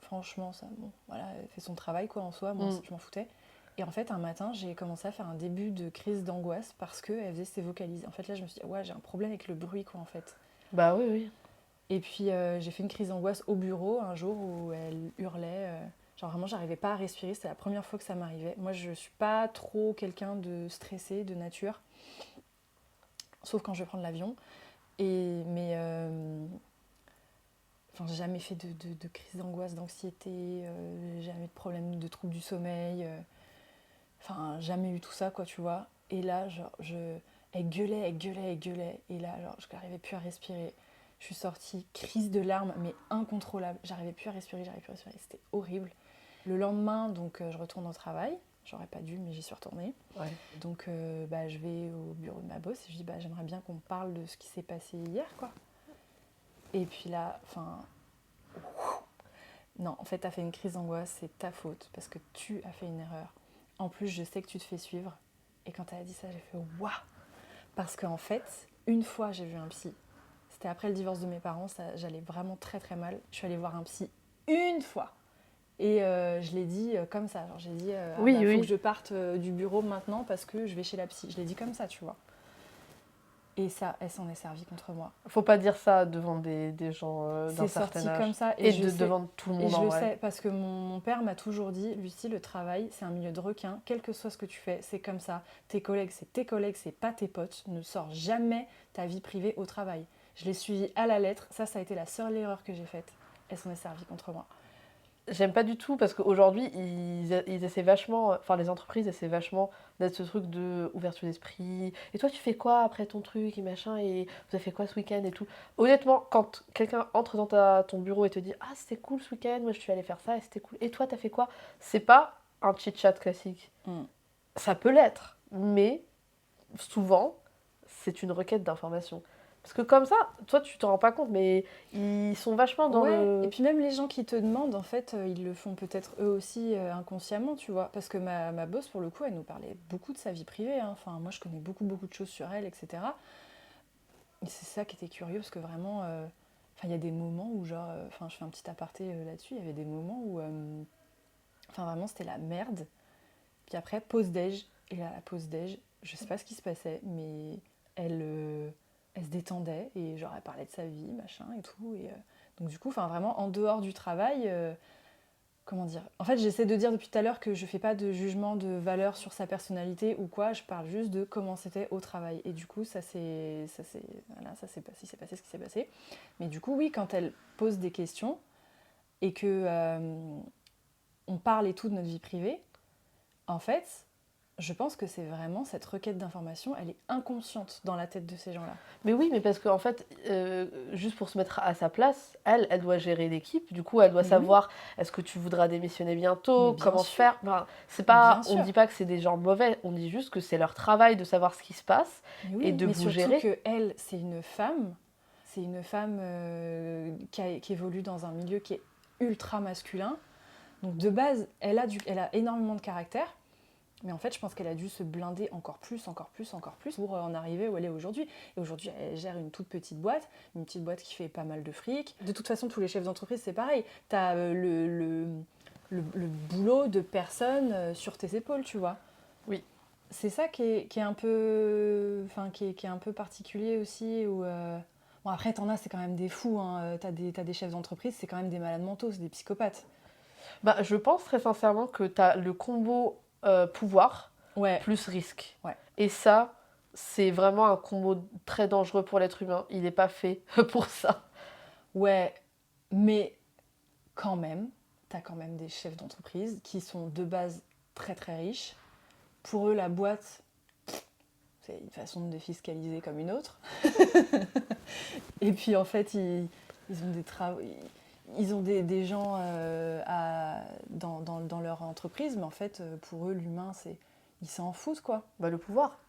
franchement, ça, bon, voilà, elle fait son travail quoi en soi. Moi, je m'en foutais. Et en fait, un matin, j'ai commencé à faire un début de crise d'angoisse parce qu'elle faisait ses vocalises. En fait, là, je me suis dit, ouais, j'ai un problème avec le bruit, quoi, en fait. Bah oui, oui. Et puis, j'ai fait une crise d'angoisse au bureau un jour où elle hurlait. Genre, vraiment, j'arrivais pas à respirer. C'était la première fois que ça m'arrivait. Moi, je suis pas trop quelqu'un de stressé, de nature. Sauf quand je vais prendre l'avion. Mais j'ai jamais fait de crise d'angoisse, d'anxiété. Jamais de problème de troubles du sommeil. Enfin, jamais eu tout ça, quoi, tu vois. Et là, genre, elle gueulait, elle gueulait, elle gueulait. Et là, alors, je n'arrivais plus à respirer. Je suis sortie, crise de larmes, mais incontrôlable. J'arrivais plus à respirer, j'arrivais plus à respirer. C'était horrible. Le lendemain, donc, je retourne au travail. J'aurais pas dû, mais j'y suis retournée. Ouais. Donc, je vais au bureau de ma boss et je dis, j'aimerais bien qu'on parle de ce qui s'est passé hier, quoi. Et puis là, non, en fait, t'as fait une crise d'angoisse, c'est ta faute, parce que tu as fait une erreur. En plus, je sais que tu te fais suivre. Et quand elle a dit ça, j'ai fait waouh. Parce qu'en fait, une fois, j'ai vu un psy. C'était après le divorce de mes parents, j'allais vraiment très très mal. Je suis allée voir un psy une fois. Et je l'ai dit comme ça. Genre, j'ai dit, Oui, oui. faut que je parte du bureau maintenant parce que je vais chez la psy. Je l'ai dit comme ça, tu vois. Et ça, elle s'en est servie contre moi. Faut pas dire ça devant des gens d'un C'est certain sorti âge. comme ça. Et devant tout le monde. Et je le sais, parce que mon père m'a toujours dit, Lucie, le travail, c'est un milieu de requins. Quel que soit ce que tu fais, c'est comme ça. Tes collègues, c'est pas tes potes. Ne sors jamais ta vie privée au travail. Je l'ai suivi à la lettre. Ça a été la seule erreur que j'ai faite. elle s'en est servie contre moi. J'aime pas du tout parce qu'aujourd'hui, ils essaient vachement, enfin les entreprises essaient vachement d'être ce truc de ouverture d'esprit. Et toi, tu fais quoi après ton truc et machin, et vous avez fait quoi ce week-end et tout. Honnêtement, quand quelqu'un entre dans ton bureau et te dit ah, c'était cool ce week-end, moi je suis allée faire ça et c'était cool. Et toi, t'as fait quoi? C'est pas un chit-chat classique. Ça peut l'être, mais souvent, c'est une requête d'information. Parce que comme ça, toi, tu t'en rends pas compte, mais ils sont vachement dans Et puis même les gens qui te demandent, en fait, ils le font peut-être eux aussi inconsciemment, tu vois. Parce que ma boss, pour le coup, elle nous parlait beaucoup de sa vie privée, hein. Enfin, moi, je connais beaucoup de choses sur elle, etc. Et c'est ça qui était curieux, parce que vraiment, enfin, il y a des moments où, genre, enfin, je fais un petit aparté là-dessus, il y avait des moments où, enfin, vraiment, c'était la merde. Puis après, pause déj. Et là, la pause déj, je sais pas ce qui se passait, mais elle se détendait et genre elle parlait de sa vie, machin et tout. Et donc du coup, enfin vraiment en dehors du travail, comment dire. En fait, j'essaie de dire depuis tout à l'heure que je fais pas de jugement de valeur sur sa personnalité ou quoi. Je parle juste de comment c'était au travail. Et du coup, voilà, ça s'est passé, il s'est passé ce qui s'est passé. Mais du coup, oui, quand elle pose des questions et que on parle et tout de notre vie privée. En fait, je pense que c'est vraiment cette requête d'information, elle est inconsciente dans la tête de ces gens-là. Mais oui, mais parce qu'en fait, juste pour se mettre à sa place, elle doit gérer l'équipe. Du coup, elle doit savoir est-ce que tu voudras démissionner bientôt, comment faire. Enfin, c'est pas, on ne dit pas que c'est des gens mauvais, on dit juste que c'est leur travail de savoir ce qui se passe et de vous gérer. Mais surtout qu'elle, c'est une femme qui évolue dans un milieu qui est ultra masculin. Donc de base, elle a énormément de caractère. Mais en fait, je pense qu'elle a dû se blinder encore plus pour en arriver où elle est aujourd'hui. Et aujourd'hui, elle gère une toute petite boîte, une petite boîte qui fait pas mal de fric. De toute façon, tous les chefs d'entreprise, c'est pareil. T'as le boulot de personne sur tes épaules, tu vois. Oui. C'est ça qui est un peu, enfin, qui est un peu particulier aussi. Où, bon, après, t'en as, c'est quand même des fous. Hein. T'as des chefs d'entreprise, c'est quand même des malades mentaux, c'est des psychopathes. Bah, je pense très sincèrement que t'as le combo pouvoir plus risque. Ouais. Et ça, c'est vraiment un combo très dangereux pour l'être humain. Il n'est pas fait pour ça. Ouais, mais quand même, t'as quand même des chefs d'entreprise qui sont de base très très riches. Pour eux, la boîte, c'est une façon de défiscaliser comme une autre. Et puis en fait, ils ont des travaux. Ils ont des gens dans leur entreprise, mais en fait, pour eux, l'humain, ils s'en foutent, quoi. Bah, le pouvoir.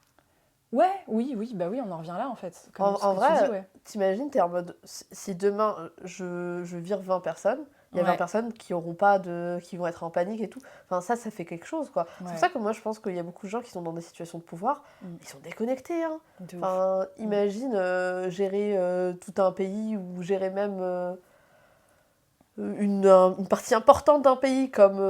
Oui, on en revient là, en fait. En vrai, t'imagines, t'es en mode, si demain, je vire 20 personnes, il y a 20 personnes qui auront pas qui vont être en panique et tout. Enfin, ça fait quelque chose, quoi. C'est pour ça que moi, je pense qu'il y a beaucoup de gens qui sont dans des situations de pouvoir, ils sont déconnectés, hein. Enfin, imagine gérer tout un pays ou gérer même... une partie importante d'un pays comme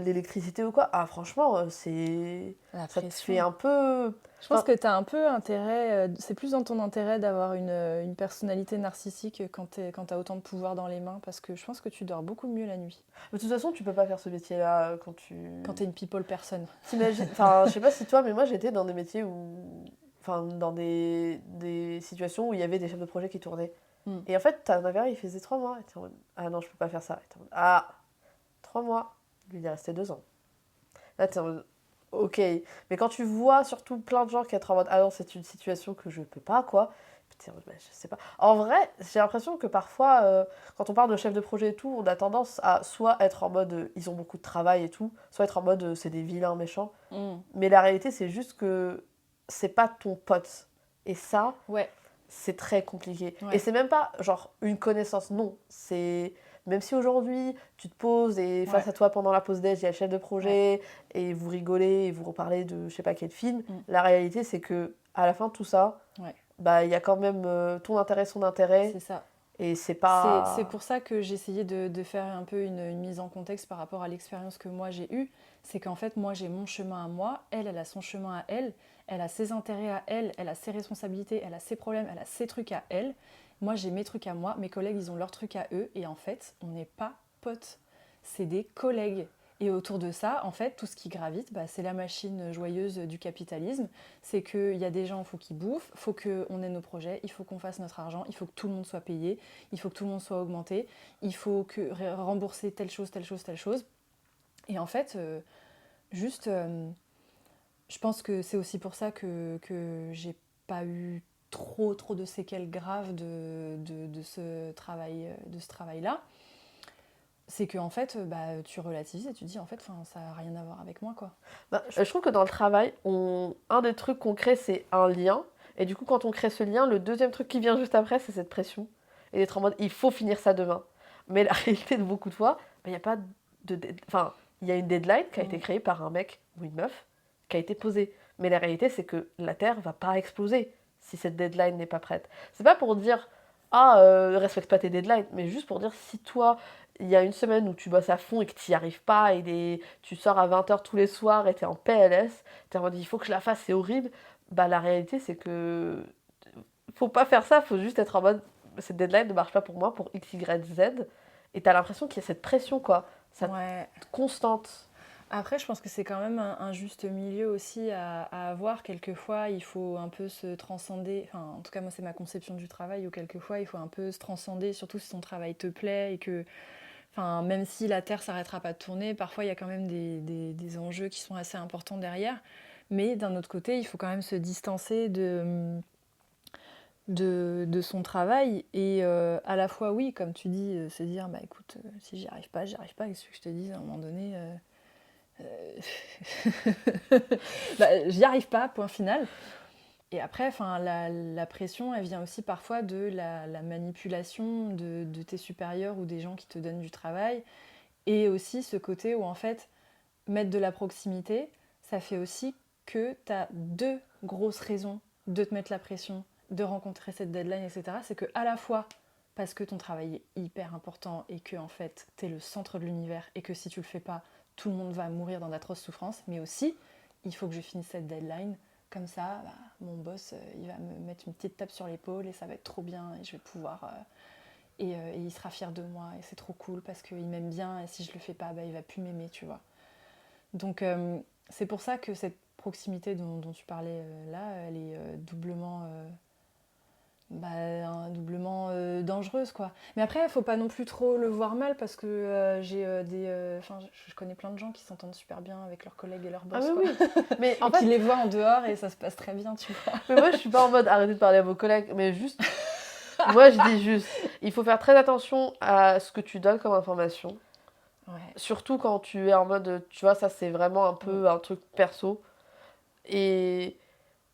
l'électricité ou quoi. Ah, franchement, ça te fait un peu... Je pense que tu as un peu intérêt, c'est plus dans ton intérêt d'avoir une personnalité narcissique quand tu as autant de pouvoir dans les mains, parce que je pense que tu dors beaucoup mieux la nuit. Mais de toute façon, tu peux pas faire ce métier-là quand tu es une people personne. T'imagines, enfin, je sais pas si toi, mais moi j'étais dans des métiers enfin, dans des situations où il y avait des chefs de projet qui tournaient. Et en fait, t'en avais un, il faisait 3 mois. Et t'es en mode, ah non, je peux pas faire ça. Et t'es en mode, ah, 3 mois. Lui, il est resté 2 ans. Là, t'es en mode, ok. Mais quand tu vois surtout plein de gens qui sont en mode, ah non, c'est une situation que je peux pas, quoi. T'es en mode, bah, je sais pas. En vrai, j'ai l'impression que parfois, quand on parle de chef de projet et tout, on a tendance à soit être en mode, ils ont beaucoup de travail et tout, soit être en mode, c'est des vilains méchants. Mais la réalité, c'est juste que c'est pas ton pote. Et ça... c'est très compliqué. Et c'est même pas genre une connaissance, non. C'est même si aujourd'hui tu te poses et face à toi pendant la pause déj, il y a le chef de projet et vous rigolez et vous reparlez de je sais pas quel film, la réalité c'est que à la fin de tout ça, bah il y a quand même ton intérêt, son intérêt. C'est ça. Et c'est pas... C'est pour ça que j'essayais de faire un peu une mise en contexte par rapport à l'expérience que moi j'ai eue. C'est qu'en fait, moi j'ai mon chemin à moi, elle a son chemin à elle, elle a ses intérêts à elle, elle a ses responsabilités, elle a ses problèmes, elle a ses trucs à elle. Moi j'ai mes trucs à moi, mes collègues ils ont leurs trucs à eux, et en fait, on n'est pas potes. C'est des collègues. Et autour de ça, en fait, tout ce qui gravite, c'est la machine joyeuse du capitalisme. C'est qu'il y a des gens, il faut qu'ils bouffent, il faut qu'on ait nos projets, il faut qu'on fasse notre argent, il faut que tout le monde soit payé, il faut que tout le monde soit augmenté, il faut rembourser telle chose, telle chose, telle chose. Et en fait, je pense que c'est aussi pour ça que j'ai pas eu trop de séquelles graves de ce travail-là. C'est que en fait, tu relativises et tu te dis en fait, ça n'a rien à voir avec moi, quoi. Je trouve que dans le travail, un des trucs qu'on crée, c'est un lien. Et du coup, quand on crée ce lien, le deuxième truc qui vient juste après, c'est cette pression. Et d'être en mode, il faut finir ça demain. Mais la réalité de beaucoup de fois, il n'y a pas de... Enfin, il y a une deadline qui a été créée par un mec ou une meuf qui a été posée. Mais la réalité, c'est que la Terre va pas exploser si cette deadline n'est pas prête. C'est pas pour dire, respecte pas tes deadlines, mais juste pour dire, si toi, il y a une semaine où tu bosses à fond et que tu n'y arrives pas, et tu sors à 20h tous les soirs et tu es en PLS, tu es en mode, il faut que je la fasse, c'est horrible. La réalité, c'est que faut pas faire ça, faut juste être en mode, cette deadline ne marche pas pour moi, pour X, Y, Z. Et tu as l'impression qu'il y a cette pression, quoi. Constante. Après, je pense que c'est quand même un juste milieu aussi à avoir. Quelquefois, il faut un peu se transcender. Enfin, en tout cas, moi, c'est ma conception du travail, où quelquefois, il faut un peu se transcender, surtout si ton travail te plaît et que, même si la Terre s'arrêtera pas de tourner, parfois, il y a quand même des enjeux qui sont assez importants derrière. Mais d'un autre côté, il faut quand même se distancer de son travail et à la fois, oui, comme tu dis, se dire, écoute, si j'y arrive pas, qu'est-ce que je te dis à un moment donné j'y arrive pas, point final. Et après, la pression, elle vient aussi parfois de la manipulation de tes supérieurs ou des gens qui te donnent du travail. Et aussi ce côté où, en fait, mettre de la proximité, ça fait aussi que tu as deux grosses raisons de te mettre la pression, de rencontrer cette deadline, etc. C'est que à la fois, parce que ton travail est hyper important et que, en fait, tu es le centre de l'univers et que si tu le fais pas, tout le monde va mourir dans d'atroces souffrances, mais aussi, il faut que je finisse cette deadline. Comme ça, mon boss, il va me mettre une petite tape sur l'épaule et ça va être trop bien et je vais pouvoir... et il sera fier de moi et c'est trop cool parce qu'il m'aime bien et si je le fais pas, il va plus m'aimer, tu vois. Donc, c'est pour ça que cette proximité dont tu parlais là, elle est doublement dangereuse, quoi. Mais après, il faut pas non plus trop le voir mal parce que je connais plein de gens qui s'entendent super bien avec leurs collègues et leurs boss, quoi. Oui. Mais en fait, qui les voient en dehors et ça se passe très bien, tu vois. Mais moi, je suis pas en mode arrêtez de parler à vos collègues, mais juste... moi, je dis juste, il faut faire très attention à ce que tu donnes comme information. Ouais. Surtout quand tu es en mode, tu vois, ça c'est vraiment un peu un truc perso. Et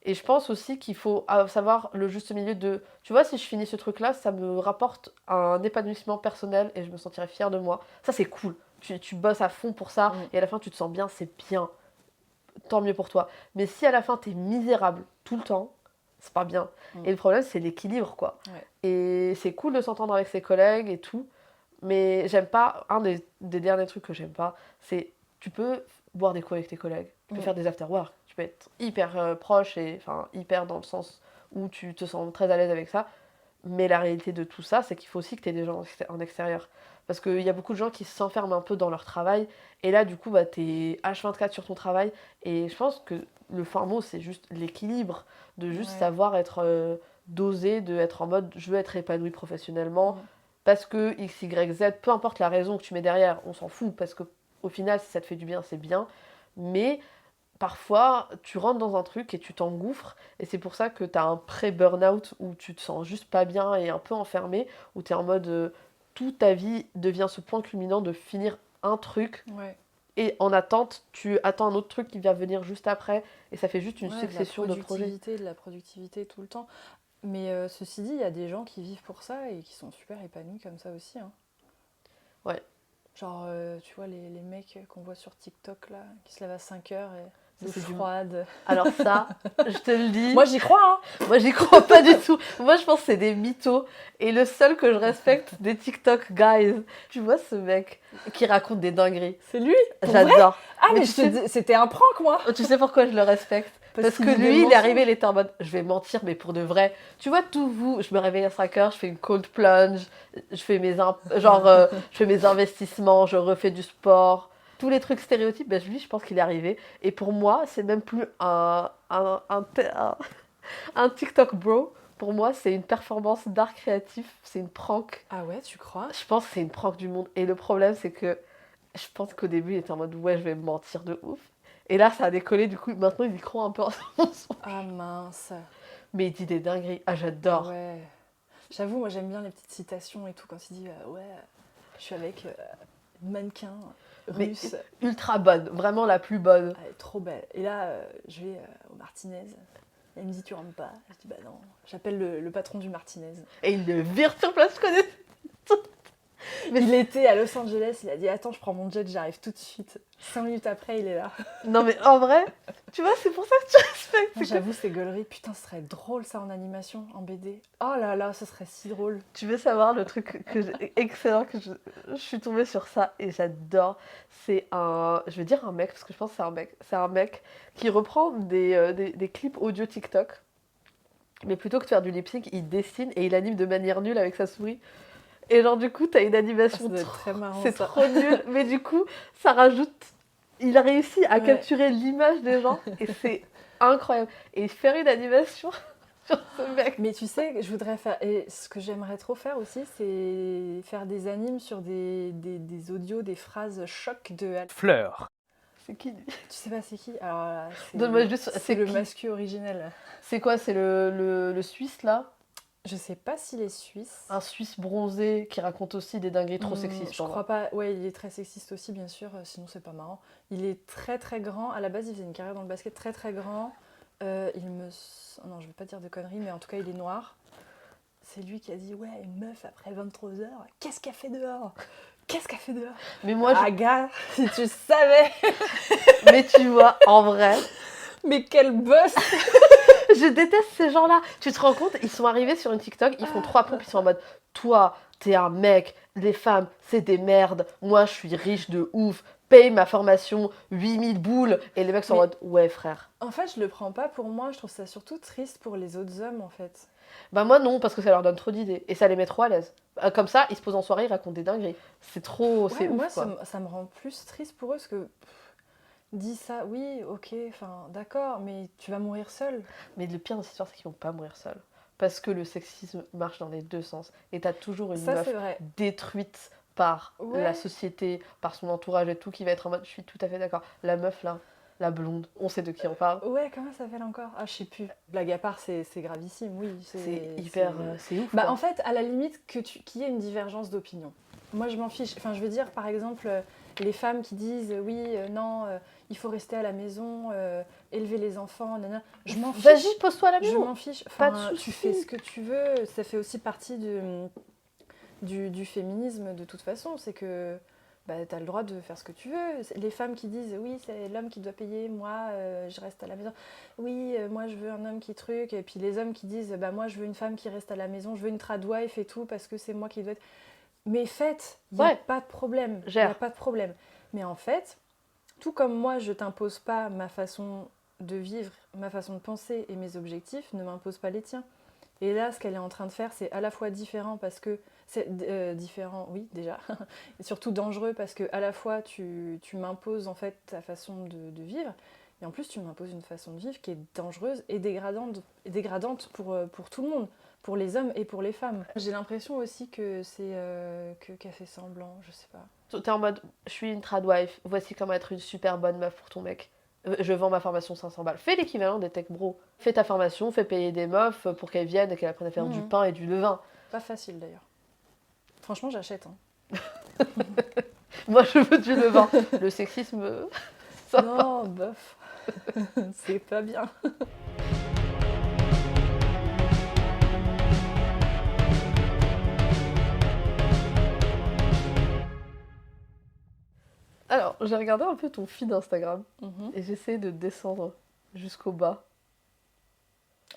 je pense aussi qu'il faut savoir le juste milieu de... Tu vois, si je finis ce truc-là, ça me rapporte un épanouissement personnel et je me sentirai fière de moi. Ça, c'est cool. Tu bosses à fond pour ça et à la fin, tu te sens bien, c'est bien. Tant mieux pour toi. Mais si à la fin, t'es misérable tout le temps, c'est pas bien. Et le problème, c'est l'équilibre, quoi. Ouais. Et c'est cool de s'entendre avec ses collègues et tout. Mais j'aime pas... Un des derniers trucs que j'aime pas, c'est... Tu peux boire des coups avec tes collègues. Tu peux faire des after-work. Tu peux être hyper proche et... Enfin, hyper dans le sens où tu te sens très à l'aise avec ça. Mais la réalité de tout ça, c'est qu'il faut aussi que tu aies des gens en extérieur. Parce qu'il y a beaucoup de gens qui s'enferment un peu dans leur travail. Et là, du coup, t'es H24 sur ton travail. Et je pense que le fin mot, c'est juste l'équilibre. De juste savoir être dosé, de être en mode, je veux être épanoui professionnellement. Parce que X, Y, Z, peu importe la raison que tu mets derrière, on s'en fout. Parce qu'au final, si ça te fait du bien, c'est bien. Mais... parfois, tu rentres dans un truc et tu t'engouffres, et c'est pour ça que tu as un pré-burnout où tu te sens juste pas bien et un peu enfermé, où tu es en mode toute ta vie devient ce point culminant de finir un truc, et en attente, tu attends un autre truc qui va venir juste après, et ça fait juste une succession de projets. De la productivité tout le temps. Mais ceci dit, il y a des gens qui vivent pour ça et qui sont super épanouis comme ça aussi. Hein. Ouais. Genre, tu vois, les mecs qu'on voit sur TikTok, là, qui se lèvent à 5h et c'est froide. Alors ça, je te le dis... Moi, j'y crois, hein. Moi, j'y crois pas du tout. Moi, je pense que c'est des mythos. Et le seul que je respecte des TikTok guys, tu vois ce mec qui raconte des dingueries. C'est lui. J'adore. Ah, mais c'était un prank, moi. Tu sais pourquoi je le respecte? Parce que lui, il est arrivé, il était en mode, je vais mentir, mais pour de vrai. Tu vois, tout vous, je me réveille à 5h, je fais une cold plunge, je fais mes investissements, je refais du sport. tous les trucs stéréotypes, bah, lui, je pense qu'il est arrivé. Et pour moi, c'est même plus un TikTok bro. Pour moi, c'est une performance d'art créatif, c'est une prank. Ah ouais, tu crois? Je pense que c'est une prank du monde. Et le problème, c'est que je pense qu'au début, il était en mode ouais, je vais me mentir de ouf. Et là, ça a décollé, du coup, maintenant, il y croit un peu en son. Ah mince. Mais il dit des dingueries. Ah, Ah j'adore. ouais. J'avoue, moi j'aime bien les petites citations et tout quand il dit ouais, je suis avec une mannequin Mais russe. ultra bonne, vraiment la plus bonne. Elle est trop belle. Et là, je vais au Martinez. Elle me dit tu rentres pas. Je dis bah non. J'appelle le patron du Martinez. Et il le vire sur place, je connais. Mais il était à Los Angeles, il a dit attends, je prends mon jet, j'arrive tout de suite. 5 minutes après, il est là. Non mais en vrai, tu vois, c'est pour ça que tu respectes. Non, j'avoue, c'est gaulerie. Putain, ce serait drôle ça en animation, en BD. Oh là là, ce serait si drôle. Tu veux savoir le truc excellent que je suis tombée sur ça et j'adore. C'est je vais dire un mec parce que je pense que c'est un mec. C'est un mec qui reprend des clips audio TikTok. Mais plutôt que de faire du lip sync, il dessine et il anime de manière nulle avec sa souris. Et genre du coup, t'as une animation Ça doit être très marrant. c'est ça. trop nul. Mais du coup, ça rajoute. Il a réussi à Ouais. capturer l'image des gens et c'est incroyable. Et faire une animation sur ce mec. Mais tu sais, je voudrais faire. Et ce que j'aimerais trop faire aussi, c'est faire des animes sur des audios, des phrases choc de. Fleur. C'est qui lui? Tu sais pas c'est qui? Alors là, c'est. Donne-moi juste. C'est le qui mascu originel. C'est quoi? C'est le Suisse là? Je sais pas s'il est suisse. Un Suisse bronzé qui raconte aussi des dingueries trop sexistes. Je crois pas. Ouais, il est très sexiste aussi, bien sûr. Sinon, c'est pas marrant. Il est très très grand. À la base, il faisait une carrière dans le basket très très grand. Non, je vais pas dire de conneries, mais en tout cas, il est noir. C'est lui qui a dit ouais, une meuf après 23h, qu'est-ce qu'elle fait dehors? Qu'est-ce qu'elle fait dehors? Mais moi, Ah gars, si tu savais! mais tu vois, en vrai, Mais quel boss! je déteste ces gens-là. Tu te rends compte, ils sont arrivés sur une TikTok, ils font 3 pompes, ils sont en mode toi, t'es un mec, les femmes, c'est des merdes, moi je suis riche de ouf, paye ma formation 8000 boules. Et les mecs sont en mode ouais, frère. En fait, je le prends pas pour moi, je trouve ça surtout triste pour les autres hommes en fait. Bah, moi non, parce que ça leur donne trop d'idées et ça les met trop à l'aise. Comme ça, ils se posent en soirée, ils racontent des dingueries. C'est trop. C'est Ouais, moi, ouf quoi. ça me rend plus triste pour eux parce que. Dis ça, oui, ok, enfin d'accord, mais tu vas mourir seul. Mais le pire dans cette histoire, c'est qu'ils vont pas mourir seuls. Parce que le sexisme marche dans les deux sens. Et t'as toujours une Ça, meuf c'est vrai. détruite par Ouais. la société, par son entourage et tout, qui va être en mode, je suis tout à fait d'accord. La meuf là, la blonde, on sait de qui on parle. Ouais, comment ça s'appelle encore? Ah, je sais plus. Blague à part, c'est gravissime, oui. C'est hyper. C'est ouf. Bah, quoi. en fait, à la limite, qu'il y ait une divergence d'opinion. Moi, je m'en fiche. Enfin, je veux dire, par exemple, les femmes qui disent oui, non, il faut rester à la maison, élever les enfants, nanana. Je m'en fiche. Vas-y, pose-toi à la Je maison. m'en fiche. Pas de Enfin, soucis. tu fais ce que tu veux. Ça fait aussi partie du féminisme de toute façon. C'est que bah, tu as le droit de faire ce que tu veux. Les femmes qui disent oui, c'est l'homme qui doit payer, moi je reste à la maison. Oui, moi je veux un homme qui truc. Et puis les hommes qui disent bah, moi je veux une femme qui reste à la maison, je veux une tradwife et tout parce que c'est moi qui dois être. Mais faites, il n'y a Ouais. pas de problème. Il Gère. n'y a pas de problème. Mais en fait, tout comme moi je t'impose pas ma façon de vivre, ma façon de penser et mes objectifs, ne m'impose pas les tiens. Et là, ce qu'elle est en train de faire, c'est à la fois différent parce que c'est différent, oui déjà, et surtout dangereux parce que à la fois tu m'imposes en fait ta façon de vivre, et en plus tu m'imposes une façon de vivre qui est dangereuse et dégradante pour tout le monde, pour les hommes et pour les femmes. J'ai l'impression aussi que c'est qu'elle fait semblant, je sais pas. T'es en mode, je suis une tradwife, voici comment être une super bonne meuf pour ton mec. Je vends ma formation 500 balles. Fais l'équivalent des tech bros. Fais ta formation, fais payer des meufs pour qu'elles viennent et qu'elles apprennent à faire du pain et du levain. Pas facile d'ailleurs. Franchement, j'achète. Hein. Moi, je veux du levain. Le sexisme, ça va. Non, bof. C'est pas bien. Alors, j'ai regardé un peu ton feed Instagram Mhm. et j'essaie de descendre jusqu'au bas.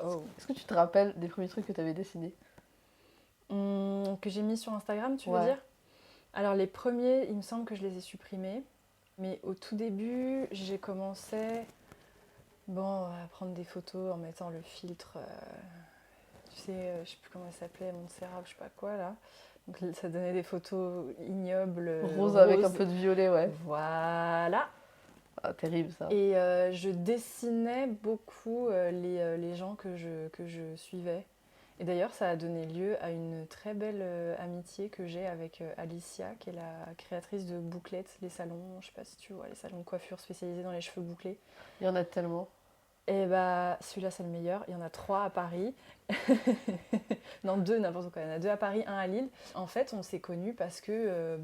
Oh. Est-ce que tu te rappelles des premiers trucs que tu avais dessinés? Que j'ai mis sur Instagram, tu veux Ouais. dire? Alors les premiers, il me semble que je les ai supprimés. Mais au tout début, j'ai commencé à prendre des photos en mettant le filtre, tu je sais plus comment elle s'appelait, Montserrat, je sais pas quoi là. Donc ça donnait des photos ignobles, Rose avec un peu de violet, ouais. Voilà. Ah, terrible ça. Et je dessinais beaucoup les gens que je suivais. Et d'ailleurs, ça a donné lieu à une très belle amitié que j'ai avec Alicia, qui est la créatrice de Bouclettes, les salons, je sais pas si tu vois, les salons de coiffure spécialisés dans les cheveux bouclés. Il y en a tellement. Et bah, celui-là, c'est le meilleur. Il y en a 3 à Paris. Non, 2, n'importe quoi. Il y en a 2 à Paris, un à Lille. En fait, on s'est connus parce que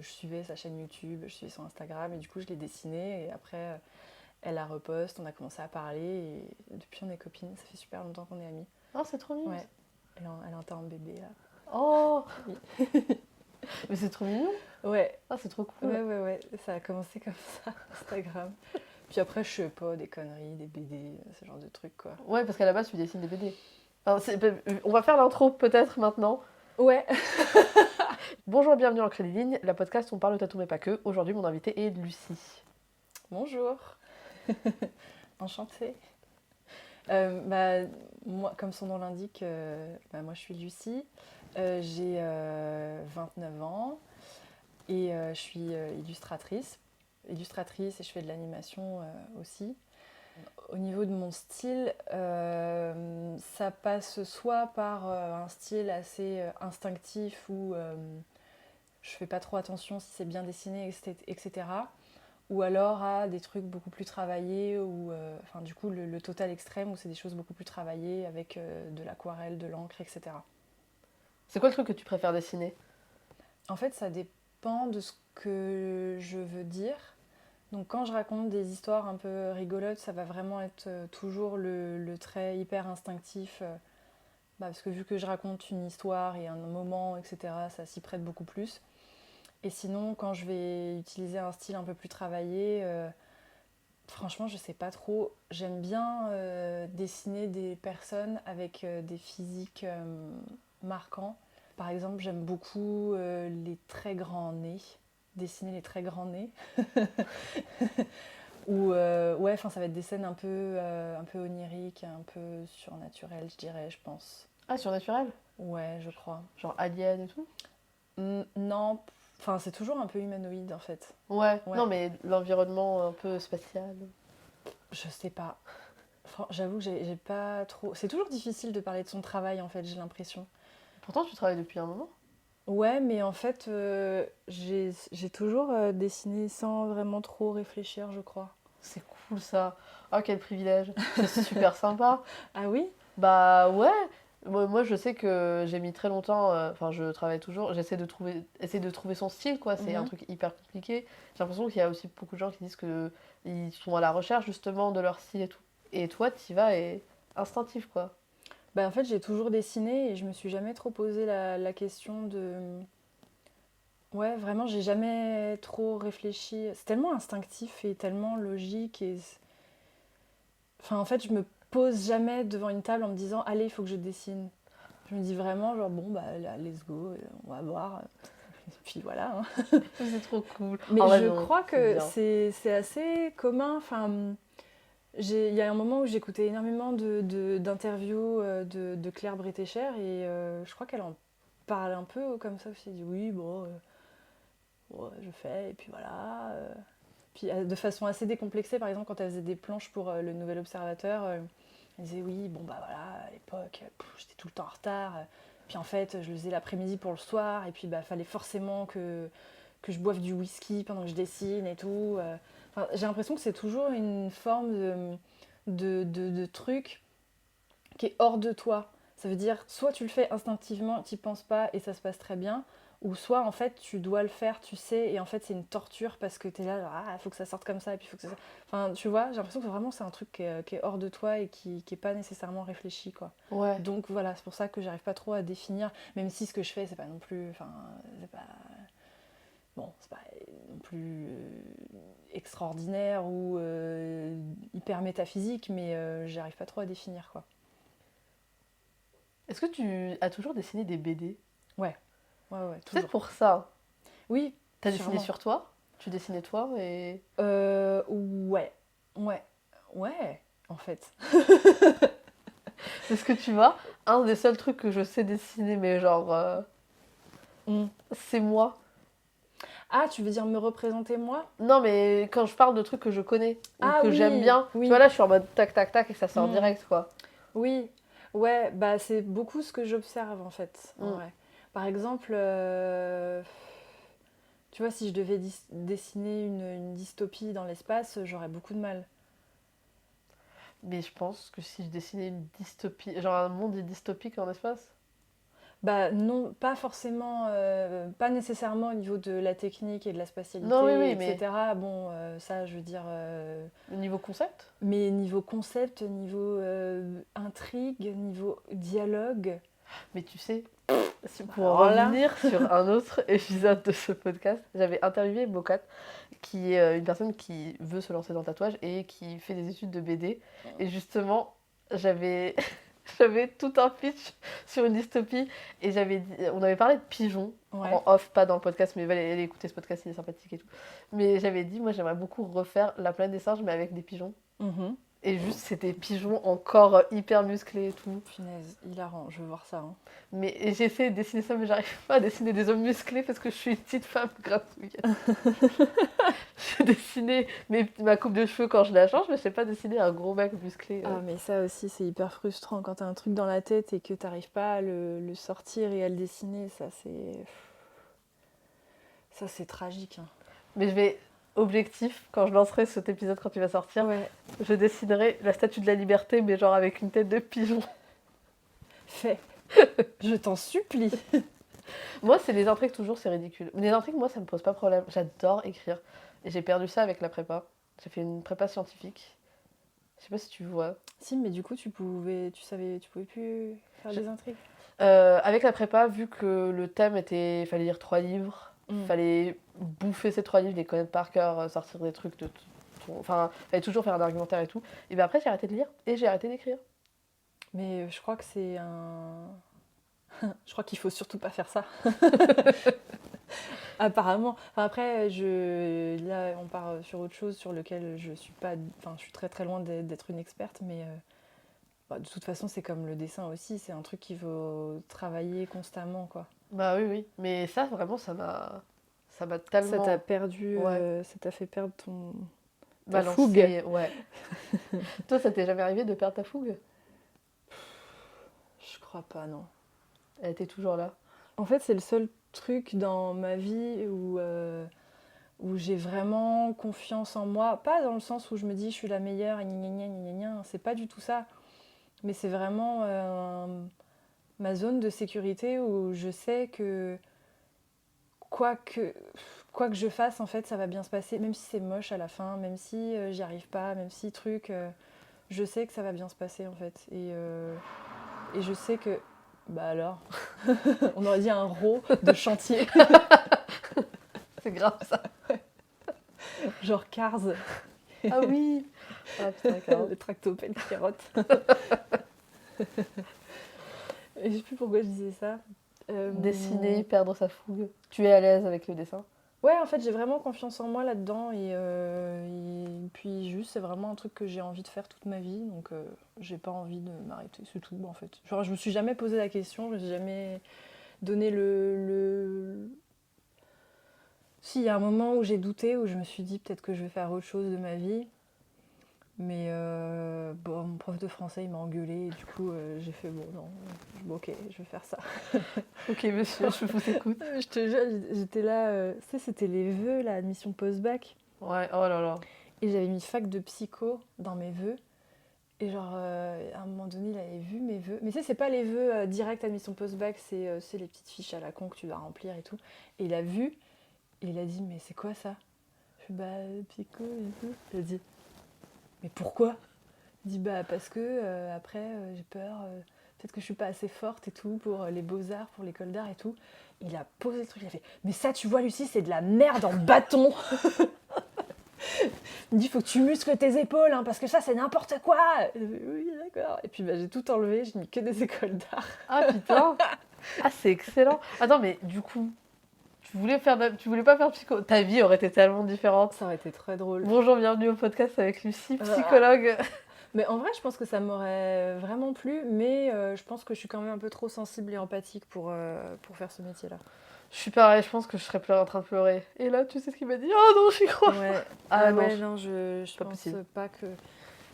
je suivais sa chaîne YouTube, je suivais son Instagram, et du coup, je l'ai dessiné. Et après, elle la reposte, on a commencé à parler, et depuis, on est copines. Ça fait super longtemps qu'on est amies. Oh, c'est trop mignon. Ouais. Elle entend un bébé, là. Oh, Oui. mais c'est trop mignon. Ouais. Ah, c'est trop cool. Ouais. Ça a commencé comme ça, Instagram. Puis après, je sais pas, des conneries, des BD, ce genre de trucs, quoi. Ouais, parce qu'à la base, tu dessines des BD. Alors, on va faire l'intro peut-être maintenant. Ouais. Bonjour et bienvenue en Crédit Ligne, la podcast où on parle de tatou mais pas que. Aujourd'hui, mon invitée est Lucie. Bonjour. Enchantée. Moi, comme son nom l'indique, moi je suis Lucie. J'ai 29 ans et je suis illustratrice et je fais de l'animation aussi. Au niveau de mon style, ça passe soit par un style assez instinctif où je fais pas trop attention si c'est bien dessiné, etc. Ou alors à des trucs beaucoup plus travaillés, ou du coup le total extrême où c'est des choses beaucoup plus travaillées avec de l'aquarelle, de l'encre, etc. C'est quoi le truc que tu préfères dessiner? En fait, ça dépend de ce que je veux dire. Donc quand je raconte des histoires un peu rigolotes, ça va vraiment être toujours le trait hyper instinctif. Parce que vu que je raconte une histoire et un moment, etc., ça s'y prête beaucoup plus. Et sinon, quand je vais utiliser un style un peu plus travaillé, franchement, je sais pas trop. J'aime bien dessiner des personnes avec des physiques marquants. Par exemple, j'aime beaucoup les très grands nez, dessiner les très grands nez. Ou ça va être des scènes un peu oniriques, un peu surnaturelles, je dirais, je pense. Ah, surnaturel? Ouais, je crois. Genre alien et tout? Non, c'est toujours un peu humanoïde en fait. Ouais, Ouais. non mais l'environnement un peu spatial. Je sais pas. J'avoue que j'ai pas trop. C'est toujours difficile de parler de son travail en fait, j'ai l'impression. Pourtant, tu travailles depuis un moment. Ouais, mais en fait, j'ai toujours dessiné sans vraiment trop réfléchir, je crois. C'est cool ça. Oh, quel privilège. C'est super sympa. Ah oui? Bah ouais. Moi, je sais que j'ai mis très longtemps, je travaille toujours, essayer de trouver son style, quoi. C'est un Mhm. truc hyper compliqué. J'ai l'impression qu'il y a aussi beaucoup de gens qui disent qu'ils sont à la recherche justement de leur style et tout. Et toi, t'y vas et instinctif, quoi. En fait, j'ai toujours dessiné et je me suis jamais trop posé la question de. Ouais, vraiment, j'ai jamais trop réfléchi. C'est tellement instinctif et tellement logique. En fait, je me pose jamais devant une table en me disant, allez, il faut que je dessine. Je me dis vraiment, genre, bon, là, let's go, on va voir. Et puis voilà. Hein. C'est trop cool. Mais En vrai, je non, crois que bien. c'est assez commun. Il y a un moment où j'écoutais énormément d'interviews de Claire Bretécher et je crois qu'elle en parle un peu comme ça aussi. Elle dit oui, bon, ouais, je fais, et puis voilà. Puis de façon assez décomplexée, par exemple, quand elle faisait des planches pour le Nouvel Observateur, elle disait oui, bon bah voilà, à l'époque, j'étais tout le temps en retard. Puis en fait, je le faisais l'après-midi pour le soir, et puis bah fallait forcément que je boive du whisky pendant que je dessine et tout. J'ai l'impression que c'est toujours une forme de truc qui est hors de toi. Ça veut dire, soit tu le fais instinctivement, tu n'y penses pas et ça se passe très bien, ou soit en fait tu dois le faire, tu sais, et en fait c'est une torture parce que tu es là, il faut que ça sorte comme ça, et puis faut que ça... Enfin, tu vois, j'ai l'impression que vraiment c'est un truc qui est hors de toi et qui n'est pas nécessairement réfléchi, quoi. Ouais. Donc voilà, c'est pour ça que j'arrive pas trop à définir, même si ce que je fais, c'est pas non plus... c'est pas... Bon, c'est pas non plus extraordinaire ou hyper métaphysique, mais j'arrive pas trop à définir, quoi. Est-ce que tu as toujours dessiné des BD? Ouais, toujours. Peut-être pour ça. Oui, T'as dessiné sûrement. sur toi? Tu dessinais toi et... Ouais, en fait. C'est ce que tu vois. un des seuls trucs que je sais dessiner, mais genre, c'est moi. Ah, tu veux dire me représenter moi? Non, mais quand je parle de trucs que je connais ou Ah que j'aime oui, bien, oui. tu vois, là, je suis en mode tac, tac, tac, et ça sort Mm. direct, quoi. Oui, ouais, bah c'est beaucoup ce que j'observe en fait, en Mm. vrai. Par exemple, tu vois, si je devais dessiner une dystopie dans l'espace, j'aurais beaucoup de mal. Mais je pense que si je dessinais une dystopie, genre un monde dystopique en espace. Bah non, pas forcément, pas nécessairement au niveau de la technique et de la Non, oui, spatialité, oui, mais etc. Bon, ça, je veux dire, le niveau concept. mais niveau concept, niveau intrigue, niveau dialogue, Mais tu sais, pour en alors là, revenir sur un autre épisode de ce podcast, j'avais interviewé Bocat, qui est une personne qui veut se lancer dans le tatouage et qui fait des études de BD. Et justement, j'avais j'avais tout un pitch sur une dystopie et on avait parlé de pigeons ouais. en off, pas dans le podcast, mais allez écouter ce podcast, il est sympathique et tout. Mais j'avais dit, moi j'aimerais beaucoup refaire La planète des singes, mais avec des pigeons. Mhm. Et juste, c'était pigeons encore hyper musclés et tout. Punaise, hilarant, je veux voir ça. Hein. Mais j'essaie de dessiner ça, mais j'arrive pas à dessiner des hommes musclés parce que je suis une petite femme gratouille. Je dessiner ma coupe de cheveux quand je la change, mais je sais pas dessiner un gros mec musclé. Ah, mais ça aussi, c'est hyper frustrant quand t'as un truc dans la tête et que t'arrives pas à le sortir et à le dessiner. Ça, c'est tragique. Hein. Mais je vais, objectif, quand je lancerai cet épisode, quand il va sortir, Ouais, je dessinerai la statue de la liberté, mais genre avec une tête de pigeon. fais. Je t'en supplie. Moi, c'est les intrigues, toujours, c'est ridicule. Les intrigues, moi, ça me pose pas problème. J'adore écrire. Et j'ai perdu ça avec la prépa. J'ai fait une prépa scientifique. Je sais pas si tu vois. Si, mais du coup, tu pouvais plus faire des intrigues. Avec la prépa, vu que le thème était, il fallait lire 3 livres, fallait bouffer ces 3 livres, les connaître par cœur, sortir des trucs de enfin, fallait toujours faire un argumentaire et tout. Et bien après, j'ai arrêté de lire et j'ai arrêté d'écrire. Mais je crois que c'est un... je crois qu'il faut surtout pas faire ça. Apparemment. Enfin, après, là, on part sur autre chose sur lequel je suis pas... Enfin, je suis très très loin d'être une experte, mais... Bah, de toute façon, c'est comme le dessin aussi, c'est un truc qu'il faut travailler constamment, quoi. Bah oui, oui. Mais ça, vraiment, ça m'a tellement... Ça t'a perdu, Ouais. ça t'a fait perdre ta balancé, fougue. ouais. Toi, ça t'est jamais arrivé de perdre ta fougue? Je crois pas, non. Elle était toujours là. En fait, c'est le seul truc dans ma vie où j'ai vraiment confiance en moi. Pas dans le sens où je me dis je suis la meilleure, et gna gna gna gna gna, c'est pas du tout ça. Mais c'est vraiment ma zone de sécurité où je sais que quoi que je fasse, en fait, ça va bien se passer. Même si c'est moche à la fin, même si j'y arrive pas, même si truc, je sais que ça va bien se passer, en fait. Et je sais que... Bah alors, on aurait dit un rot de chantier, C'est grave ça. genre Cars, Ah oui. Ah putain, carrément. le tractopelle qui rote. Et je sais plus pourquoi je disais ça. Dessiner, perdre sa fougue. Tu es à l'aise avec le dessin? Ouais, en fait, j'ai vraiment confiance en moi là-dedans. Et puis, juste, c'est vraiment un truc que j'ai envie de faire toute ma vie. Donc, j'ai pas envie de m'arrêter, c'est tout, en fait. Genre, je me suis jamais posé la question, je me suis jamais donné Si, il y a un moment où j'ai douté, où je me suis dit peut-être que je vais faire autre chose de ma vie. Mais bon, mon prof de français, il m'a engueulée. Et du coup, j'ai fait, bon, non, ok, je vais faire ça. Ok, monsieur, je vous écoute. Je te jure, j'étais là, tu sais, c'était les vœux, la admission post-bac. Ouais, oh là là. Et j'avais mis fac de psycho dans mes vœux. Et genre, à un moment donné, il avait vu mes vœux. Mais tu sais, c'est pas les vœux direct admission post-bac, c'est les petites fiches à la con que tu dois remplir et tout. Et il a vu, et il a dit, mais c'est quoi ça? Je fais, bah, psycho et tout. Il a dit, mais pourquoi? Il dit, bah, parce que après, j'ai peur, peut-être que je suis pas assez forte et tout pour les beaux-arts, pour l'école d'art et tout. Il a posé le truc, il a fait, mais ça, tu vois, Lucie, c'est de la merde en bâton. Il me dit, faut que tu muscles tes épaules, hein, parce que ça, c'est n'importe quoi. Et j'ai fait, oui, d'accord. Et puis, bah, j'ai tout enlevé, j'ai mis que des écoles d'art. Ah putain. Ah, c'est excellent. Attends, mais du coup, tu voulais pas faire psycho. Ta vie aurait été tellement différente. Ça aurait été très drôle. Bonjour, bienvenue au podcast avec Lucie, psychologue. Mais en vrai, je pense que ça m'aurait vraiment plu, mais je pense que je suis quand même un peu trop sensible et empathique pour faire ce métier-là. Je suis pareil, je pense que je serais en train de pleurer. Et là, tu sais ce qu'il m'a dit? Oh non, j'y crois pas. Ouais, Ah non, ouais, non, je pas pense possible. pas que...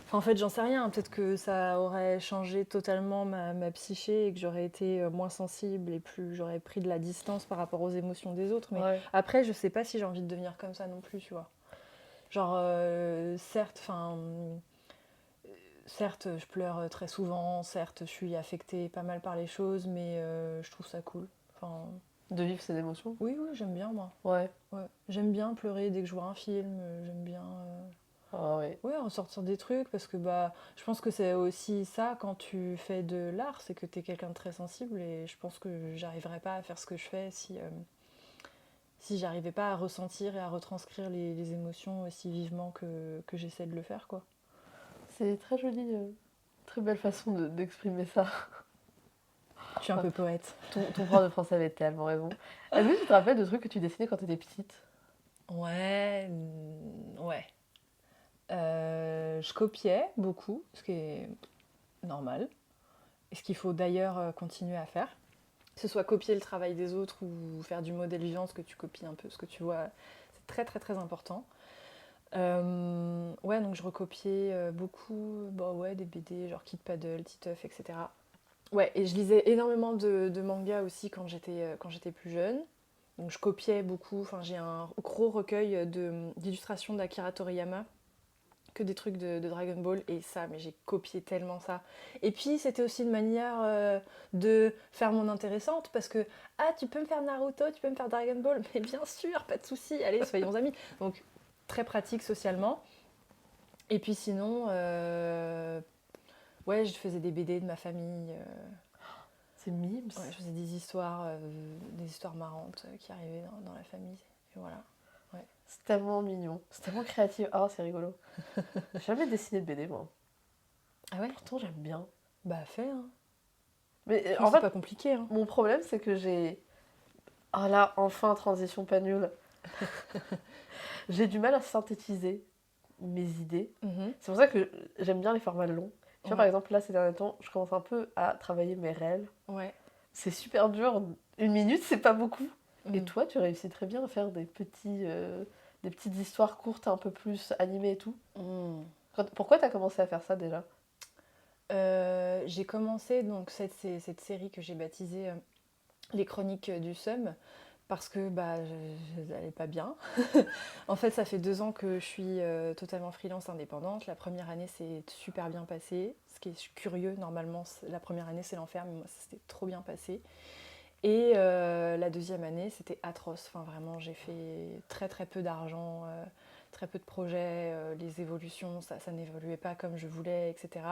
Enfin, en fait, j'en sais rien. Peut-être que ça aurait changé totalement ma psyché et que j'aurais été moins sensible et plus j'aurais pris de la distance par rapport aux émotions des autres. Mais Ouais. après, je sais pas si j'ai envie de devenir comme ça non plus, tu vois. Genre, certes, je pleure très souvent, certes, je suis affectée pas mal par les choses, mais je trouve ça cool. Enfin, De vivre ses émotions. oui, oui, j'aime bien, moi. Ouais. Ouais. J'aime bien pleurer dès que je vois un film, j'aime bien Ah ouais. ouais, ressortir des trucs, parce que bah, je pense que c'est aussi ça quand tu fais de l'art, c'est que tu es quelqu'un de très sensible, et je pense que j'arriverais pas à faire ce que je fais si j'arrivais pas à ressentir et à retranscrire les émotions aussi vivement que j'essaie de le faire, quoi. C'est très joli, très belle façon d'exprimer ça. Je suis un peu poète. Ton prof de français avait tellement raison. Est-ce que tu te rappelles de trucs que tu dessinais quand t'étais petite? Ouais, ouais. Je copiais beaucoup, ce qui est normal, et ce qu'il faut d'ailleurs continuer à faire. Que ce soit copier le travail des autres ou faire du modèle vivant, ce que tu copies un peu, ce que tu vois, c'est très très très important. Ouais, donc je recopiais beaucoup bah ouais, des BD genre Kid Paddle, Titeuf, etc. Ouais, et je lisais énormément de mangas aussi quand j'étais plus jeune. Donc je copiais beaucoup, enfin j'ai un gros recueil d'illustrations d'Akira Toriyama, que des trucs de Dragon Ball, et ça, mais j'ai copié tellement ça. Et puis c'était aussi une manière de faire mon intéressante, parce que ah, tu peux me faire Naruto, tu peux me faire Dragon Ball, mais bien sûr, pas de souci, allez, soyons amis. Donc très pratique socialement. Et puis sinon, ouais, je faisais des BD de ma famille. C'est mimes. Ouais, je faisais des histoires marrantes qui arrivaient dans la famille. Et voilà. Ouais. C'est tellement mignon. C'est tellement créatif. Ah, c'est rigolo. J'ai jamais dessiné de BD, moi. Ah ouais. Pourtant, j'aime bien. Bah fais, hein. Mais Franchement, en c'est fait, pas compliqué, hein. mon problème, c'est que j'ai... Ah là, enfin, transition pas nulle. J'ai du mal à synthétiser mes idées. Mhm. C'est pour ça que j'aime bien les formats longs. Tu vois, par Ouais. exemple, là, ces derniers temps, je commence un peu à travailler mes réels. Ouais. C'est super dur. Une minute, c'est pas beaucoup. Et Mhm. toi, tu réussis très bien à faire des petites histoires courtes, un peu plus animées et tout. Mhm. Pourquoi t'as commencé à faire ça déjà? J'ai commencé donc cette série que j'ai baptisée Les Chroniques du Somme, parce que bah, je n'allais pas bien. En fait, ça fait 2 ans que je suis totalement freelance indépendante. La première année s'est super bien passée. Ce qui est curieux, normalement, la première année c'est l'enfer, mais moi ça s'était trop bien passé. Et la deuxième année, c'était atroce. Enfin, vraiment, j'ai fait très très peu d'argent, très peu de projets, les évolutions, ça n'évoluait pas comme je voulais, etc.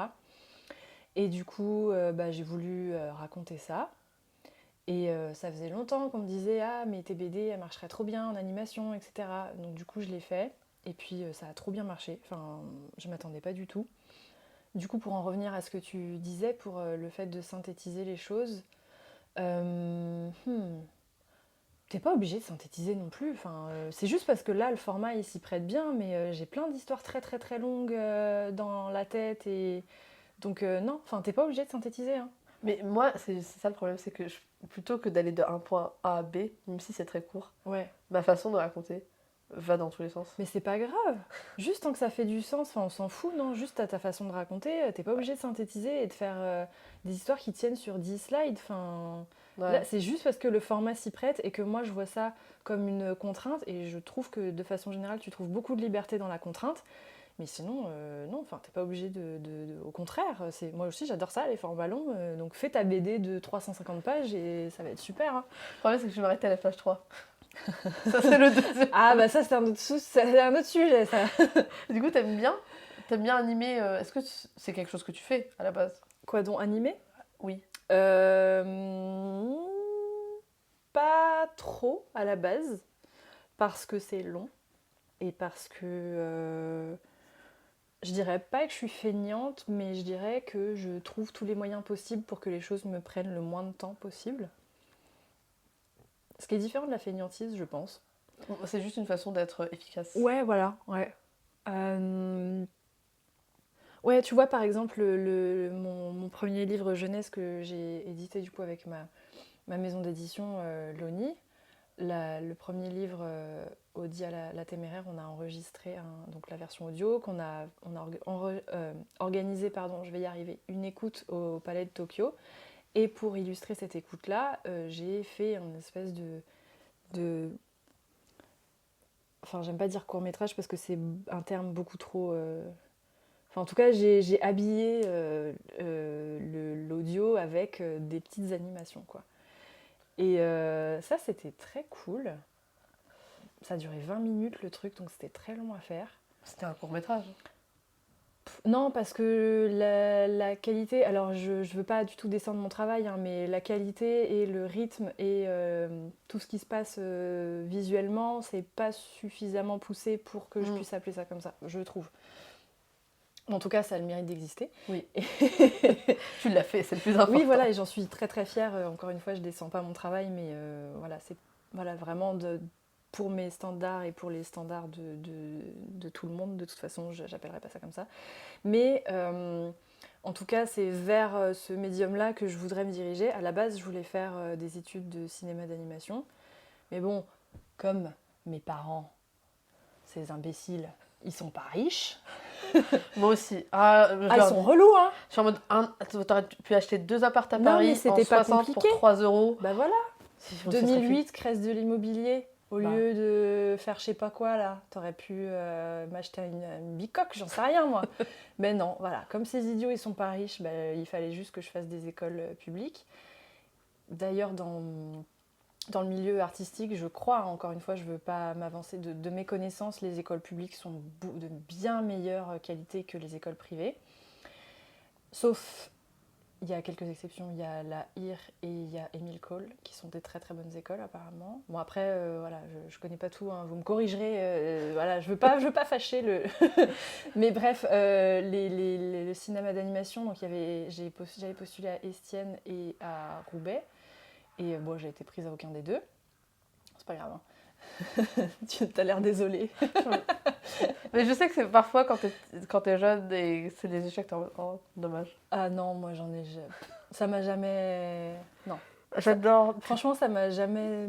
Et du coup, bah, j'ai voulu raconter ça. Et ça faisait longtemps qu'on me disait ah mais tes BD elles marcheraient trop bien en animation, etc. Donc du coup je l'ai fait. Et puis ça a trop bien marché. Enfin, je m'attendais pas du tout. Du coup, pour en revenir à ce que tu disais pour le fait de synthétiser les choses, euh, hmm, t'es pas obligé de synthétiser non plus. Enfin, c'est juste parce que là le format il s'y prête bien, mais j'ai plein d'histoires très très très longues dans la tête, et donc non, enfin t'es pas obligé de synthétiser, hein. Mais moi, c'est ça le problème, c'est que plutôt que d'aller de un point A à B, même si c'est très court, Ouais. ma façon de raconter va dans tous les sens. Mais c'est pas grave. Juste tant que ça fait du sens, enfin on s'en fout, non? Juste à ta façon de raconter, t'es pas obligé de synthétiser et de faire des histoires qui tiennent sur 10 slides. Enfin, là, Ouais. c'est juste parce que le format s'y prête et que moi je vois ça comme une contrainte, et je trouve que de façon générale tu trouves beaucoup de liberté dans la contrainte. Mais sinon, non, enfin t'es pas obligé au contraire, moi aussi j'adore ça, les formats longs, donc fais ta BD de 350 pages et ça va être super, hein. Le problème, c'est que je vais m'arrêter à la page 3. Ça, c'est le deuxième. Ah bah ça c'est un autre sujet, ça. Du coup, t'aimes bien animer. Est-ce que c'est quelque chose que tu fais à la base? Quoi donc, animé? Oui. Euh, Pas trop à la base, parce que c'est long et parce que je dirais pas que je suis feignante, mais je dirais que je trouve tous les moyens possibles pour que les choses me prennent le moins de temps possible. Ce qui est différent de la feignantise, je pense. C'est juste une façon d'être efficace. Ouais, voilà, ouais. Euh, Ouais, tu vois, par exemple, mon premier livre jeunesse que j'ai édité du coup avec ma maison d'édition, Loni, le premier livre, Audi à la Téméraire, on a enregistré donc la version audio, on a organisé, pardon, je vais y arriver, une écoute au Palais de Tokyo. Et pour illustrer cette écoute-là, j'ai fait une espèce de... Enfin, j'aime pas dire court-métrage parce que c'est un terme beaucoup trop... Enfin, en tout cas, j'ai habillé l'audio avec des petites animations, quoi. Et ça, c'était très cool. Ça a duré 20 minutes, le truc, donc c'était très long à faire. C'était un court-métrage. Non, parce que la qualité, alors je ne veux pas du tout descendre mon travail, hein, mais la qualité et le rythme et tout ce qui se passe visuellement, c'est pas suffisamment poussé pour que je puisse appeler ça comme ça, je trouve. En tout cas, ça a le mérite d'exister. Oui. Tu l'as fait, c'est le plus important. Oui, voilà, et j'en suis très très fière. Encore une fois, je descends pas mon travail, mais voilà, c'est vraiment pour mes standards et pour les standards de tout le monde. De toute façon, j'appellerai pas ça comme ça. Mais en tout cas, c'est vers ce médium-là que je voudrais me diriger. À la base, je voulais faire des études de cinéma d'animation. Mais bon, comme mes parents, ces imbéciles, ils sont pas riches. Moi aussi. Ils sont relous, hein. Je suis en mode, t'aurais pu acheter 2 apparts à Non, Paris mais c'était en pas 60 compliqué. pour 3 euros. Bah voilà. Si, on se serait 2008, crise de l'immobilier. Au Bah. lieu de faire je sais pas quoi, là, t'aurais pu m'acheter une bicoque, j'en sais rien, moi. Mais non, voilà. Comme ces idiots, ils sont pas riches, bah, il fallait juste que je fasse des écoles publiques. D'ailleurs, dans le milieu artistique, je crois, encore une fois, je veux pas m'avancer, de mes connaissances, les écoles publiques sont de bien meilleure qualité que les écoles privées. Sauf... Il y a quelques exceptions, il y a la IR et il y a Émile Cole, qui sont des très très bonnes écoles apparemment. Bon après, voilà, je connais pas tout, hein, vous me corrigerez, voilà, je veux pas fâcher le... Mais bref, le cinéma d'animation, donc j'avais postulé à Estienne et à Roubaix, et bon, j'ai été prise à aucun des deux. C'est pas grave, hein. Tu as l'air désolée. Mais je sais que c'est parfois quand t'es jeune et c'est des échecs, t'es en mode, oh, dommage. Ah non, moi ça m'a jamais... Non. J'adore. Franchement, ça m'a jamais...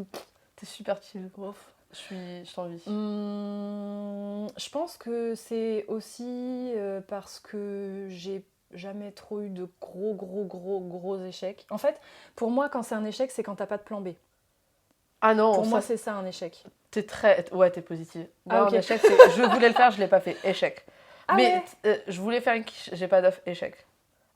T'es super chill, prof. Je t'envie. Je pense que c'est aussi parce que j'ai jamais trop eu de gros échecs. En fait, pour moi, quand c'est un échec, c'est quand t'as pas de plan B. Ah non, Pour moi, c'est ça un échec. T'es très... Ouais, t'es positive. Ah, Moi, ok. un échec, c'est... Je voulais le faire, je l'ai pas fait. Échec. Ah Mais ouais. je voulais faire une quiche, j'ai pas d'offre. Échec.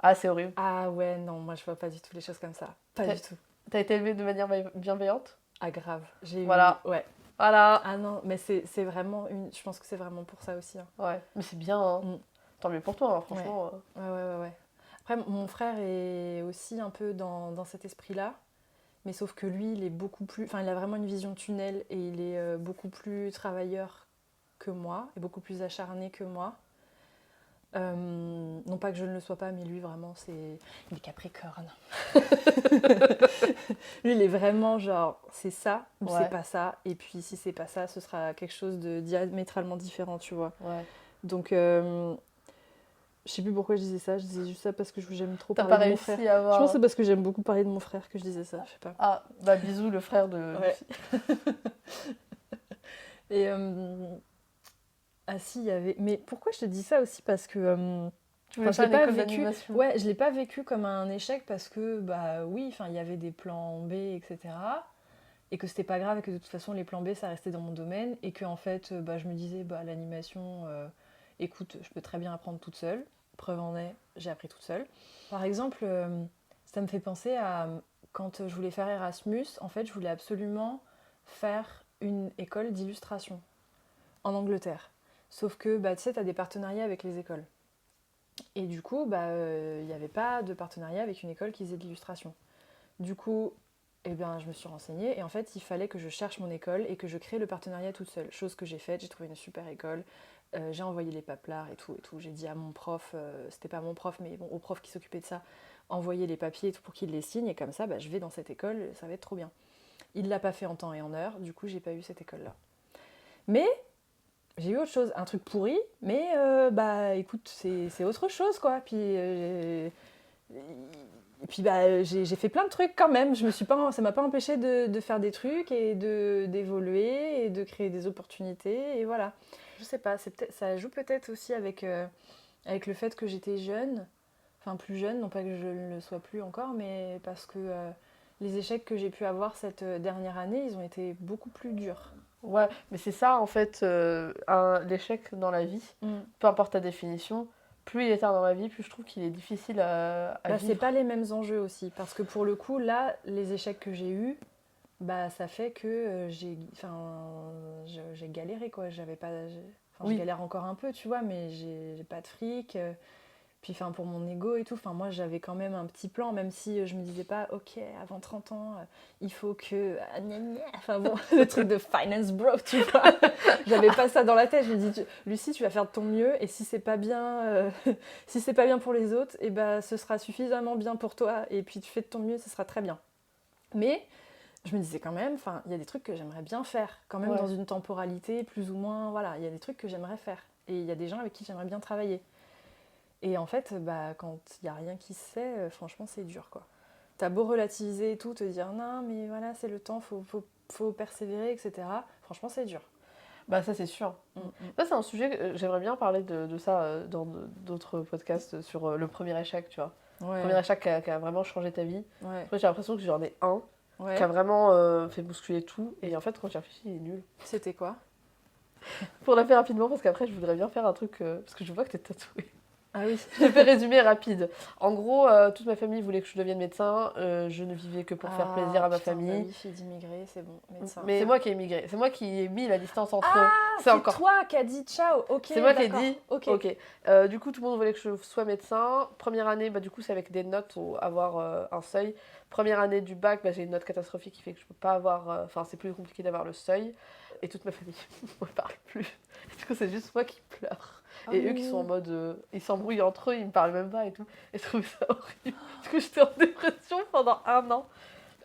Ah, c'est horrible. Ah ouais, non, moi je vois pas du tout les choses comme ça. Pas du tout. T'as été élevée de manière bienveillante? Ah grave. Voilà. Ouais. Voilà. Ah non, mais c'est vraiment une... Je pense que c'est vraiment pour ça aussi, hein. Ouais, mais c'est bien, hein. Tant mieux pour toi, hein, franchement. Ouais. Après, mon frère est aussi un peu dans cet esprit-là. Mais sauf que lui, il est beaucoup plus... Enfin, il a vraiment une vision tunnel et il est beaucoup plus travailleur que moi et beaucoup plus acharné que moi. Non pas que je ne le sois pas, mais lui, vraiment, il est capricorne. Lui, il est vraiment genre, c'est ça ou c'est pas ça. Et puis, si c'est pas ça, ce sera quelque chose de diamétralement différent, tu vois. Ouais. Donc... Je sais plus pourquoi je disais ça, je disais juste ça parce que j'aime trop parler de mon frère. À avoir... Je pense que c'est parce que j'aime beaucoup parler de mon frère que je disais ça, je sais pas. Ah, bah bisous le frère de... Ouais. Et ah si, il y avait... Mais pourquoi je te dis ça aussi? Parce que... Tu voulais faire une école d'animation. Ouais, je l'ai pas vécu comme un échec parce que, bah oui, enfin, il y avait des plans B, etc. Et que c'était pas grave et que de toute façon, les plans B, ça restait dans mon domaine. Et que en fait, bah, je me disais, bah l'animation... écoute, je peux très bien apprendre toute seule. Preuve en est, j'ai appris toute seule. Par exemple, ça me fait penser à quand je voulais faire Erasmus, en fait, je voulais absolument faire une école d'illustration en Angleterre. Sauf que, bah, tu sais, tu as des partenariats avec les écoles. Et du coup, bah, y avait pas de partenariat avec une école qui faisait de l'illustration. Du coup, eh bien, je me suis renseignée et en fait, il fallait que je cherche mon école et que je crée le partenariat toute seule. Chose que j'ai faite, j'ai trouvé une super école. J'ai envoyé les paplards et tout. J'ai dit à mon prof, c'était pas mon prof, mais bon, au prof qui s'occupait de ça, envoyer les papiers et tout pour qu'il les signe. Et comme ça, bah, je vais dans cette école, ça va être trop bien. Il l'a pas fait en temps et en heure, du coup, j'ai pas eu cette école-là. Mais J'ai eu autre chose, un truc pourri, mais bah écoute, c'est autre chose quoi. Puis, et puis bah, j'ai fait plein de trucs quand même. Ça m'a pas empêché de faire des trucs et d'évoluer et de créer des opportunités. Et voilà. Je sais pas, ça joue peut-être aussi avec le fait que j'étais jeune. Enfin plus jeune, non pas que je ne le sois plus encore, mais parce que les échecs que j'ai pu avoir cette dernière année, ils ont été beaucoup plus durs. Ouais, mais c'est ça en fait, l'échec dans la vie, peu importe ta définition, plus il est tard dans la vie, plus je trouve qu'il est difficile à Bah, vivre. c'est pas les mêmes enjeux aussi, parce que pour le coup, là, les échecs que j'ai eus, bah, ça fait que j'ai galéré, quoi. J'avais pas, je Oui. galère encore un peu, tu vois, mais j'ai pas de fric. Puis pour mon ego et tout, moi j'avais quand même un petit plan, même si je me disais pas, ok, avant 30 ans, il faut que... Enfin bon, le truc de finance bro, tu vois. J'avais pas ça dans la tête. Je me dis, Lucie, tu vas faire de ton mieux, et si c'est pas bien, si c'est pas bien pour les autres, et ben ce sera suffisamment bien pour toi, et puis tu fais de ton mieux, ce sera très bien. Mais je me disais quand même, il y a des trucs que j'aimerais bien faire, quand même dans une temporalité plus ou moins, voilà, il y a des trucs que j'aimerais faire. Et il y a des gens avec qui j'aimerais bien travailler. Et en fait, bah, quand il n'y a rien qui se fait, franchement, c'est dur, quoi. T'as beau relativiser et tout, te dire non, mais voilà, c'est le temps, faut persévérer, etc. Franchement, c'est dur. Bah, ça, c'est sûr. Ça, c'est un sujet que j'aimerais bien parler de ça dans d'autres podcasts sur le premier échec, tu vois. Ouais. Le premier échec qui a vraiment changé ta vie. Ouais. Après, j'ai l'impression que j'en ai un qui a vraiment fait bousculer tout. Et en fait, quand j'y réfléchis, il est nul. C'était quoi? Pour la faire rapidement, parce qu'après, je voudrais bien faire un truc... parce que je vois que t'es tatouée. Ah oui. Je vais résumer rapide. En gros, toute ma famille voulait que je devienne médecin. Je ne vivais que pour faire plaisir à ma famille. Bah oui, fille d'immigré, c'est bon, médecin. Mais c'est moi qui ai immigré. C'est moi qui ai mis la distance entre eux. C'est encore toi qui as dit ciao. Ok. C'est moi qui ai dit. Ok. Du coup, tout le monde voulait que je sois médecin. Première année, bah, du coup, c'est avec des notes ou avoir un seuil. Première année du bac, bah, j'ai une note catastrophique qui fait que je peux pas avoir. Enfin, c'est plus compliqué d'avoir le seuil. Et toute ma famille ne me parle plus. Du coup, c'est juste moi qui pleure. Et eux qui sont en mode. Ils s'embrouillent entre eux, ils me parlent même pas et tout. Et je trouvais ça horrible. Du coup, j'étais en dépression pendant 1 an.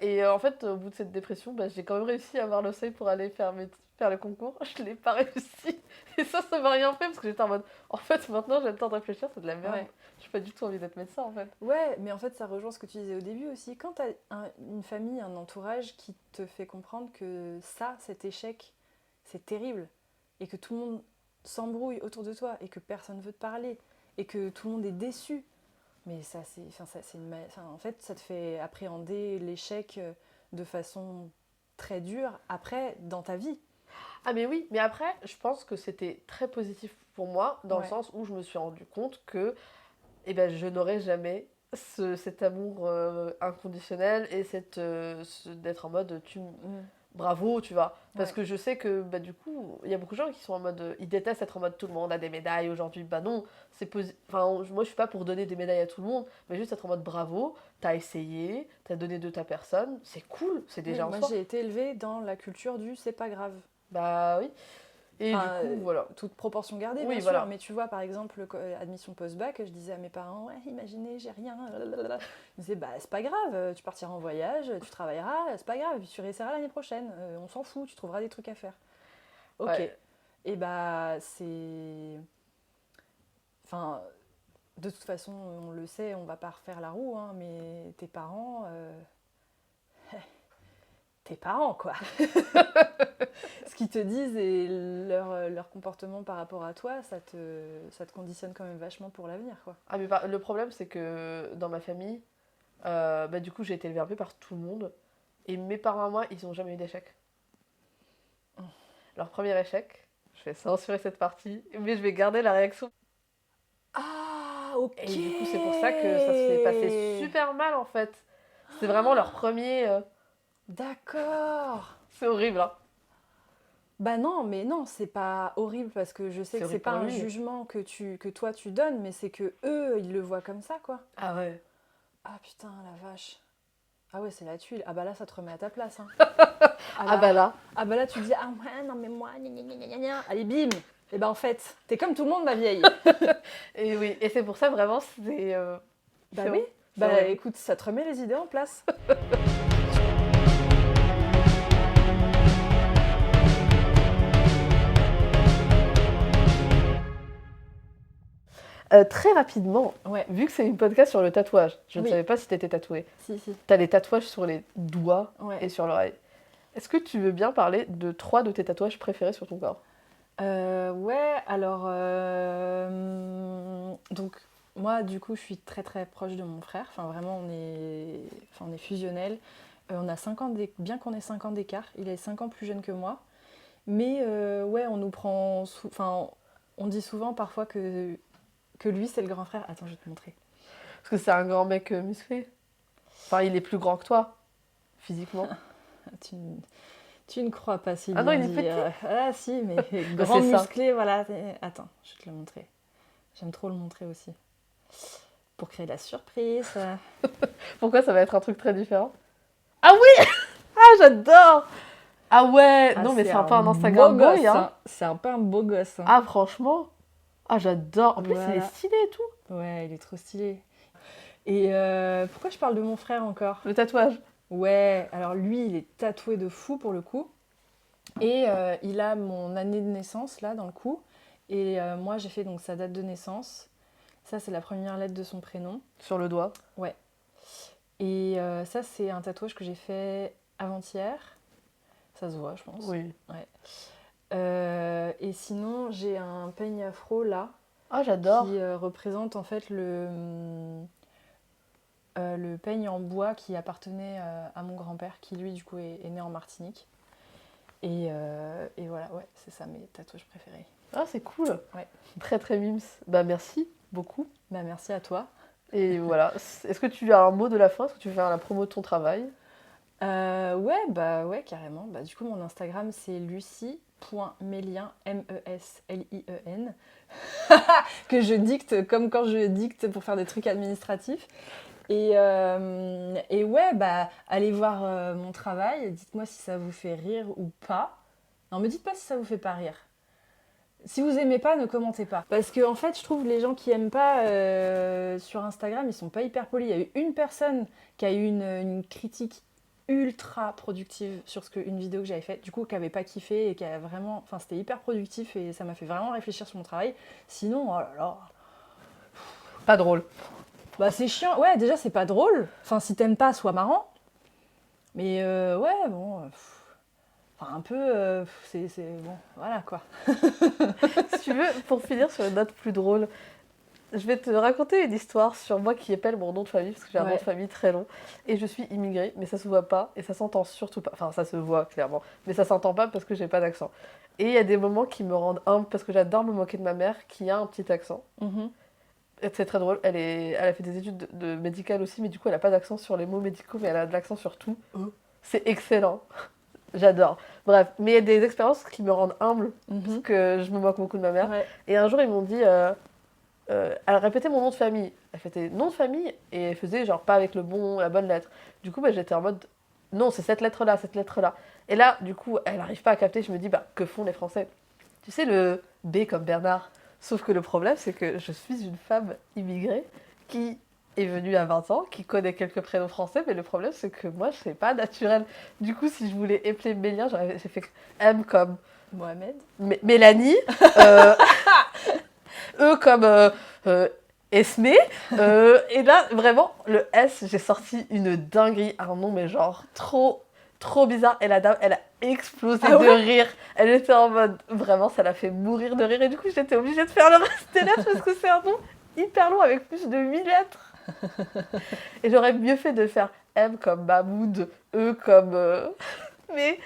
Et en fait, au bout de cette dépression, bah, j'ai quand même réussi à avoir le seuil pour aller faire le concours. Je l'ai pas réussi. Et ça m'a rien fait parce que j'étais en mode. En fait, maintenant, j'ai le temps de réfléchir, c'est de la merde. Ouais. J'ai pas du tout envie d'être médecin en fait. Ouais, mais en fait, ça rejoint ce que tu disais au début aussi. Quand t'as une famille, un entourage qui te fait comprendre que cet échec, c'est terrible. Et que tout le monde s'embrouille autour de toi et que personne veut te parler et que tout le monde est déçu, mais ça en fait ça te fait appréhender l'échec de façon très dure après dans ta vie. Ah mais oui, mais après je pense que c'était très positif pour moi dans le sens où je me suis rendu compte que je n'aurais jamais cet amour inconditionnel et d'être en mode bravo, tu vois. Parce que je sais que, du coup, il y a beaucoup de gens qui sont en mode... Ils détestent être en mode tout le monde a des médailles aujourd'hui. Bah non, moi, je suis pas pour donner des médailles à tout le monde, mais juste être en mode bravo, t'as essayé, t'as donné de ta personne, c'est cool, c'est déjà en soi. Moi, j'ai été élevée dans la culture du c'est pas grave. Bah oui. Et du coup, voilà. Toute proportion gardée, bien sûr. Mais tu vois, par exemple, admission post-bac, je disais à mes parents, ouais, imaginez, j'ai rien. Ils disaient, bah, c'est pas grave, tu partiras en voyage, tu travailleras, c'est pas grave, et puis tu réessayeras l'année prochaine. On s'en fout, tu trouveras des trucs à faire. Ok. Ouais. Et bah, c'est. Enfin, de toute façon, on le sait, on va pas refaire la roue, hein, mais tes parents. Tes parents, quoi. Ce qu'ils te disent et leur comportement par rapport à toi, ça te conditionne quand même vachement pour l'avenir, quoi. Ah, mais le problème, c'est que dans ma famille, du coup, j'ai été élevée un peu par tout le monde. Et mes parents à moi, ils n'ont jamais eu d'échec. Leur premier échec, je vais censurer cette partie, mais je vais garder la réaction. Ah, ok. Et du coup, c'est pour ça que ça s'est passé super mal, en fait. C'est vraiment leur premier... D'accord. C'est horrible, hein. Bah non, mais non, c'est pas horrible parce que je sais que c'est pas un jugement que toi tu donnes, mais c'est que eux ils le voient comme ça, quoi. Ah ouais. Ah putain, la vache. Ah ouais, c'est la tuile. Ah bah là, ça te remet à ta place, hein. Ah bah là, tu dis, ah ouais, non mais moi, gna gna. Allez, bim. Et ben en fait, t'es comme tout le monde, ma vieille. Et oui, et c'est pour ça vraiment, c'est... bah oui, bah écoute, ça te remet les idées en place. Très rapidement, Ouais, vu que c'est une podcast sur le tatouage, je ne Oui. savais pas si t'étais tatouée. si. T'as les tatouages sur les doigts Ouais. et sur l'oreille. Est-ce que tu veux bien parler de 3 de tes tatouages préférés sur ton corps? Ouais, alors. Donc, moi, du coup, je suis très très proche de mon frère. Enfin, vraiment, on est fusionnels. On a 5 ans bien qu'on ait 5 ans d'écart. Il est 5 ans plus jeune que moi. Mais ouais, on nous prend. Enfin, on dit souvent parfois que lui, c'est le grand frère. Attends, je vais te montrer. Parce que c'est un grand mec musclé. Enfin, il est plus grand que toi, physiquement. Tu, n- tu ne crois pas si Ah non, bien il est dit. petit. Ah, si, mais Bah, grand c'est ça. musclé, voilà. Attends, je vais te le montrer. J'aime trop le montrer aussi. Pour créer la surprise. Pourquoi ça va être un truc très différent? Ah oui! Ah, j'adore! Ah ouais! Ah, Non, mais c'est un peu un un beau Instagram boy, gosse, hein. hein. C'est un peu un beau gosse, hein. Ah, franchement. Ah, j'adore. En plus, il est Voilà. stylé et tout. Ouais, il est trop stylé. Et pourquoi je parle de mon frère encore? Le tatouage. Ouais, alors lui, il est tatoué de fou pour le coup. Et il a mon année de naissance là dans le cou. Et moi, j'ai fait donc sa date de naissance. Ça, c'est la première lettre de son prénom. Sur le doigt. Ouais. Et ça, c'est un tatouage que j'ai fait avant-hier. Ça se voit, je pense. Oui. Et sinon, j'ai un peigne afro là Ah, j'adore. qui représente en fait le peigne en bois qui appartenait à mon grand-père, qui lui du coup est né en Martinique. Et voilà, ouais, c'est ça mes tatouages préférés. Ah, c'est cool. Ouais. Très, très mimes. Bah, merci beaucoup. Bah merci à toi. Et voilà. Est-ce que tu as un mot de la fin? Est-ce que tu veux faire la promo de ton travail? Ouais, carrément. Bah, du coup, mon Instagram, c'est lucie.melien, Meslien, que je dicte comme quand je dicte pour faire des trucs administratifs. Et ouais, bah, allez voir mon travail. Dites-moi si ça vous fait rire ou pas. Non, me dites pas si ça vous fait pas rire. Si vous aimez pas, ne commentez pas. Parce que en fait, je trouve les gens qui aiment pas sur Instagram, ils sont pas hyper polis. Il y a eu une personne qui a eu une critique ultra productive sur une vidéo que j'avais faite, du coup, qui avait pas kiffé et qui a vraiment... Enfin, c'était hyper productif et ça m'a fait vraiment réfléchir sur mon travail. Sinon, oh là là... Pas drôle. Bah, c'est chiant. Ouais, déjà, c'est pas drôle. Enfin, si t'aimes pas, sois marrant. Mais ouais, bon... Enfin, un peu... c'est... Bon, voilà, quoi. Si tu veux, pour finir sur une note plus drôle, je vais te raconter une histoire sur moi qui appelle mon nom de famille, parce que j'ai un nom Ouais. de famille très long. Et je suis immigrée, mais ça se voit pas, et ça s'entend surtout pas. Enfin, ça se voit clairement, mais ça s'entend pas parce que j'ai pas d'accent. Et il y a des moments qui me rendent humble, parce que j'adore me moquer de ma mère qui a un petit accent. Mhm. Et c'est très drôle, elle a fait des études de médicales aussi, mais du coup elle a pas d'accent sur les mots médicaux, mais elle a de l'accent sur tout. C'est excellent. J'adore. Bref, mais il y a des expériences qui me rendent humble, parce Mhm. que je me moque beaucoup de ma mère. Ouais. Et un jour, ils m'ont dit... elle répétait mon nom de famille. Elle faisait nom de famille, et elle faisait genre pas avec la bonne lettre. Du coup, bah, j'étais en mode... Non, c'est cette lettre-là, cette lettre-là. Et là, du coup, elle n'arrive pas à capter. Je me dis, bah, que font les Français? Tu sais, le B comme Bernard. Sauf que le problème, c'est que je suis une femme immigrée qui est venue à 20 ans, qui connaît quelques prénoms français, mais le problème, c'est que moi, je sais pas naturel. Du coup, si je voulais épeler Mélien, j'ai fait M comme Mohamed. Mélanie, E comme Esme, et là, vraiment, le S, j'ai sorti une dinguerie, un nom, mais genre trop, trop bizarre. Et la dame, elle a explosé Ah de ouais rire. Elle était en mode, vraiment, ça l'a fait mourir de rire. Et du coup, j'étais obligée de faire le reste des lettres parce que c'est un nom hyper long avec plus de 8 lettres. Et j'aurais mieux fait de faire M comme Mahmoud, E comme... Mais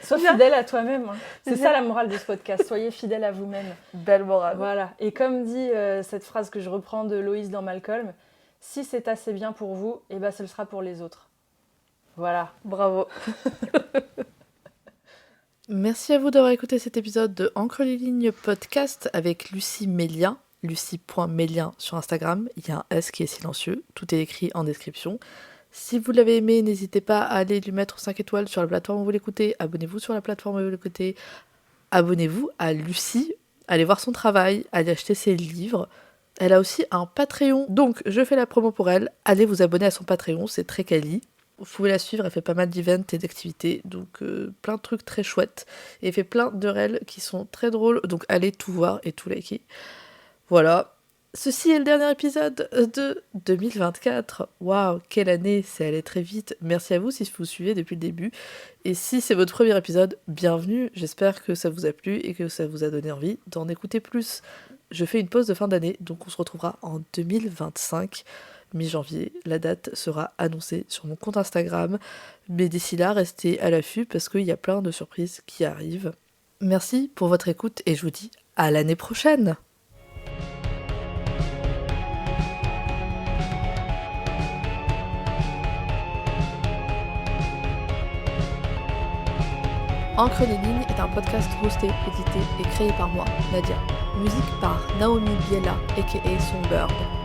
Sois Bien. fidèle à toi-même. Hein. C'est Bien. ça la morale de ce podcast. Soyez fidèle à vous-même. belle morale. Voilà. Et comme dit cette phrase que je reprends de Loïs dans Malcolm, si c'est assez bien pour vous, eh ben ce le sera pour les autres. Voilà. Bravo. Merci à vous d'avoir écouté cet épisode de Encre les lignes podcast avec Lucie Melien, lucie.melien sur Instagram. Il y a un S qui est silencieux, tout est écrit en description. Si vous l'avez aimé, n'hésitez pas à aller lui mettre 5 étoiles sur la plateforme où vous l'écoutez. Abonnez-vous sur la plateforme où vous l'écoutez. Abonnez-vous à Lucie. Allez voir son travail, allez acheter ses livres. Elle a aussi un Patreon. Donc, je fais la promo pour elle. Allez vous abonner à son Patreon, c'est très quali. Vous pouvez la suivre, elle fait pas mal d'events et d'activités. Donc, plein de trucs très chouettes. Et elle fait plein de réels qui sont très drôles. Donc, allez tout voir et tout liker. Voilà. Ceci est le dernier épisode de 2024. Waouh, quelle année, c'est allé très vite. Merci à vous si vous suivez depuis le début. Et si c'est votre premier épisode, bienvenue. J'espère que ça vous a plu et que ça vous a donné envie d'en écouter plus. Je fais une pause de fin d'année, donc on se retrouvera en 2025, mi-janvier. La date sera annoncée sur mon compte Instagram. Mais d'ici là, restez à l'affût parce qu'il y a plein de surprises qui arrivent. Merci pour votre écoute et je vous dis à l'année prochaine. Encre des lignes est un podcast hosté, édité et créé par moi, Nadia. Musique par Naomi Biella, aka Songbird.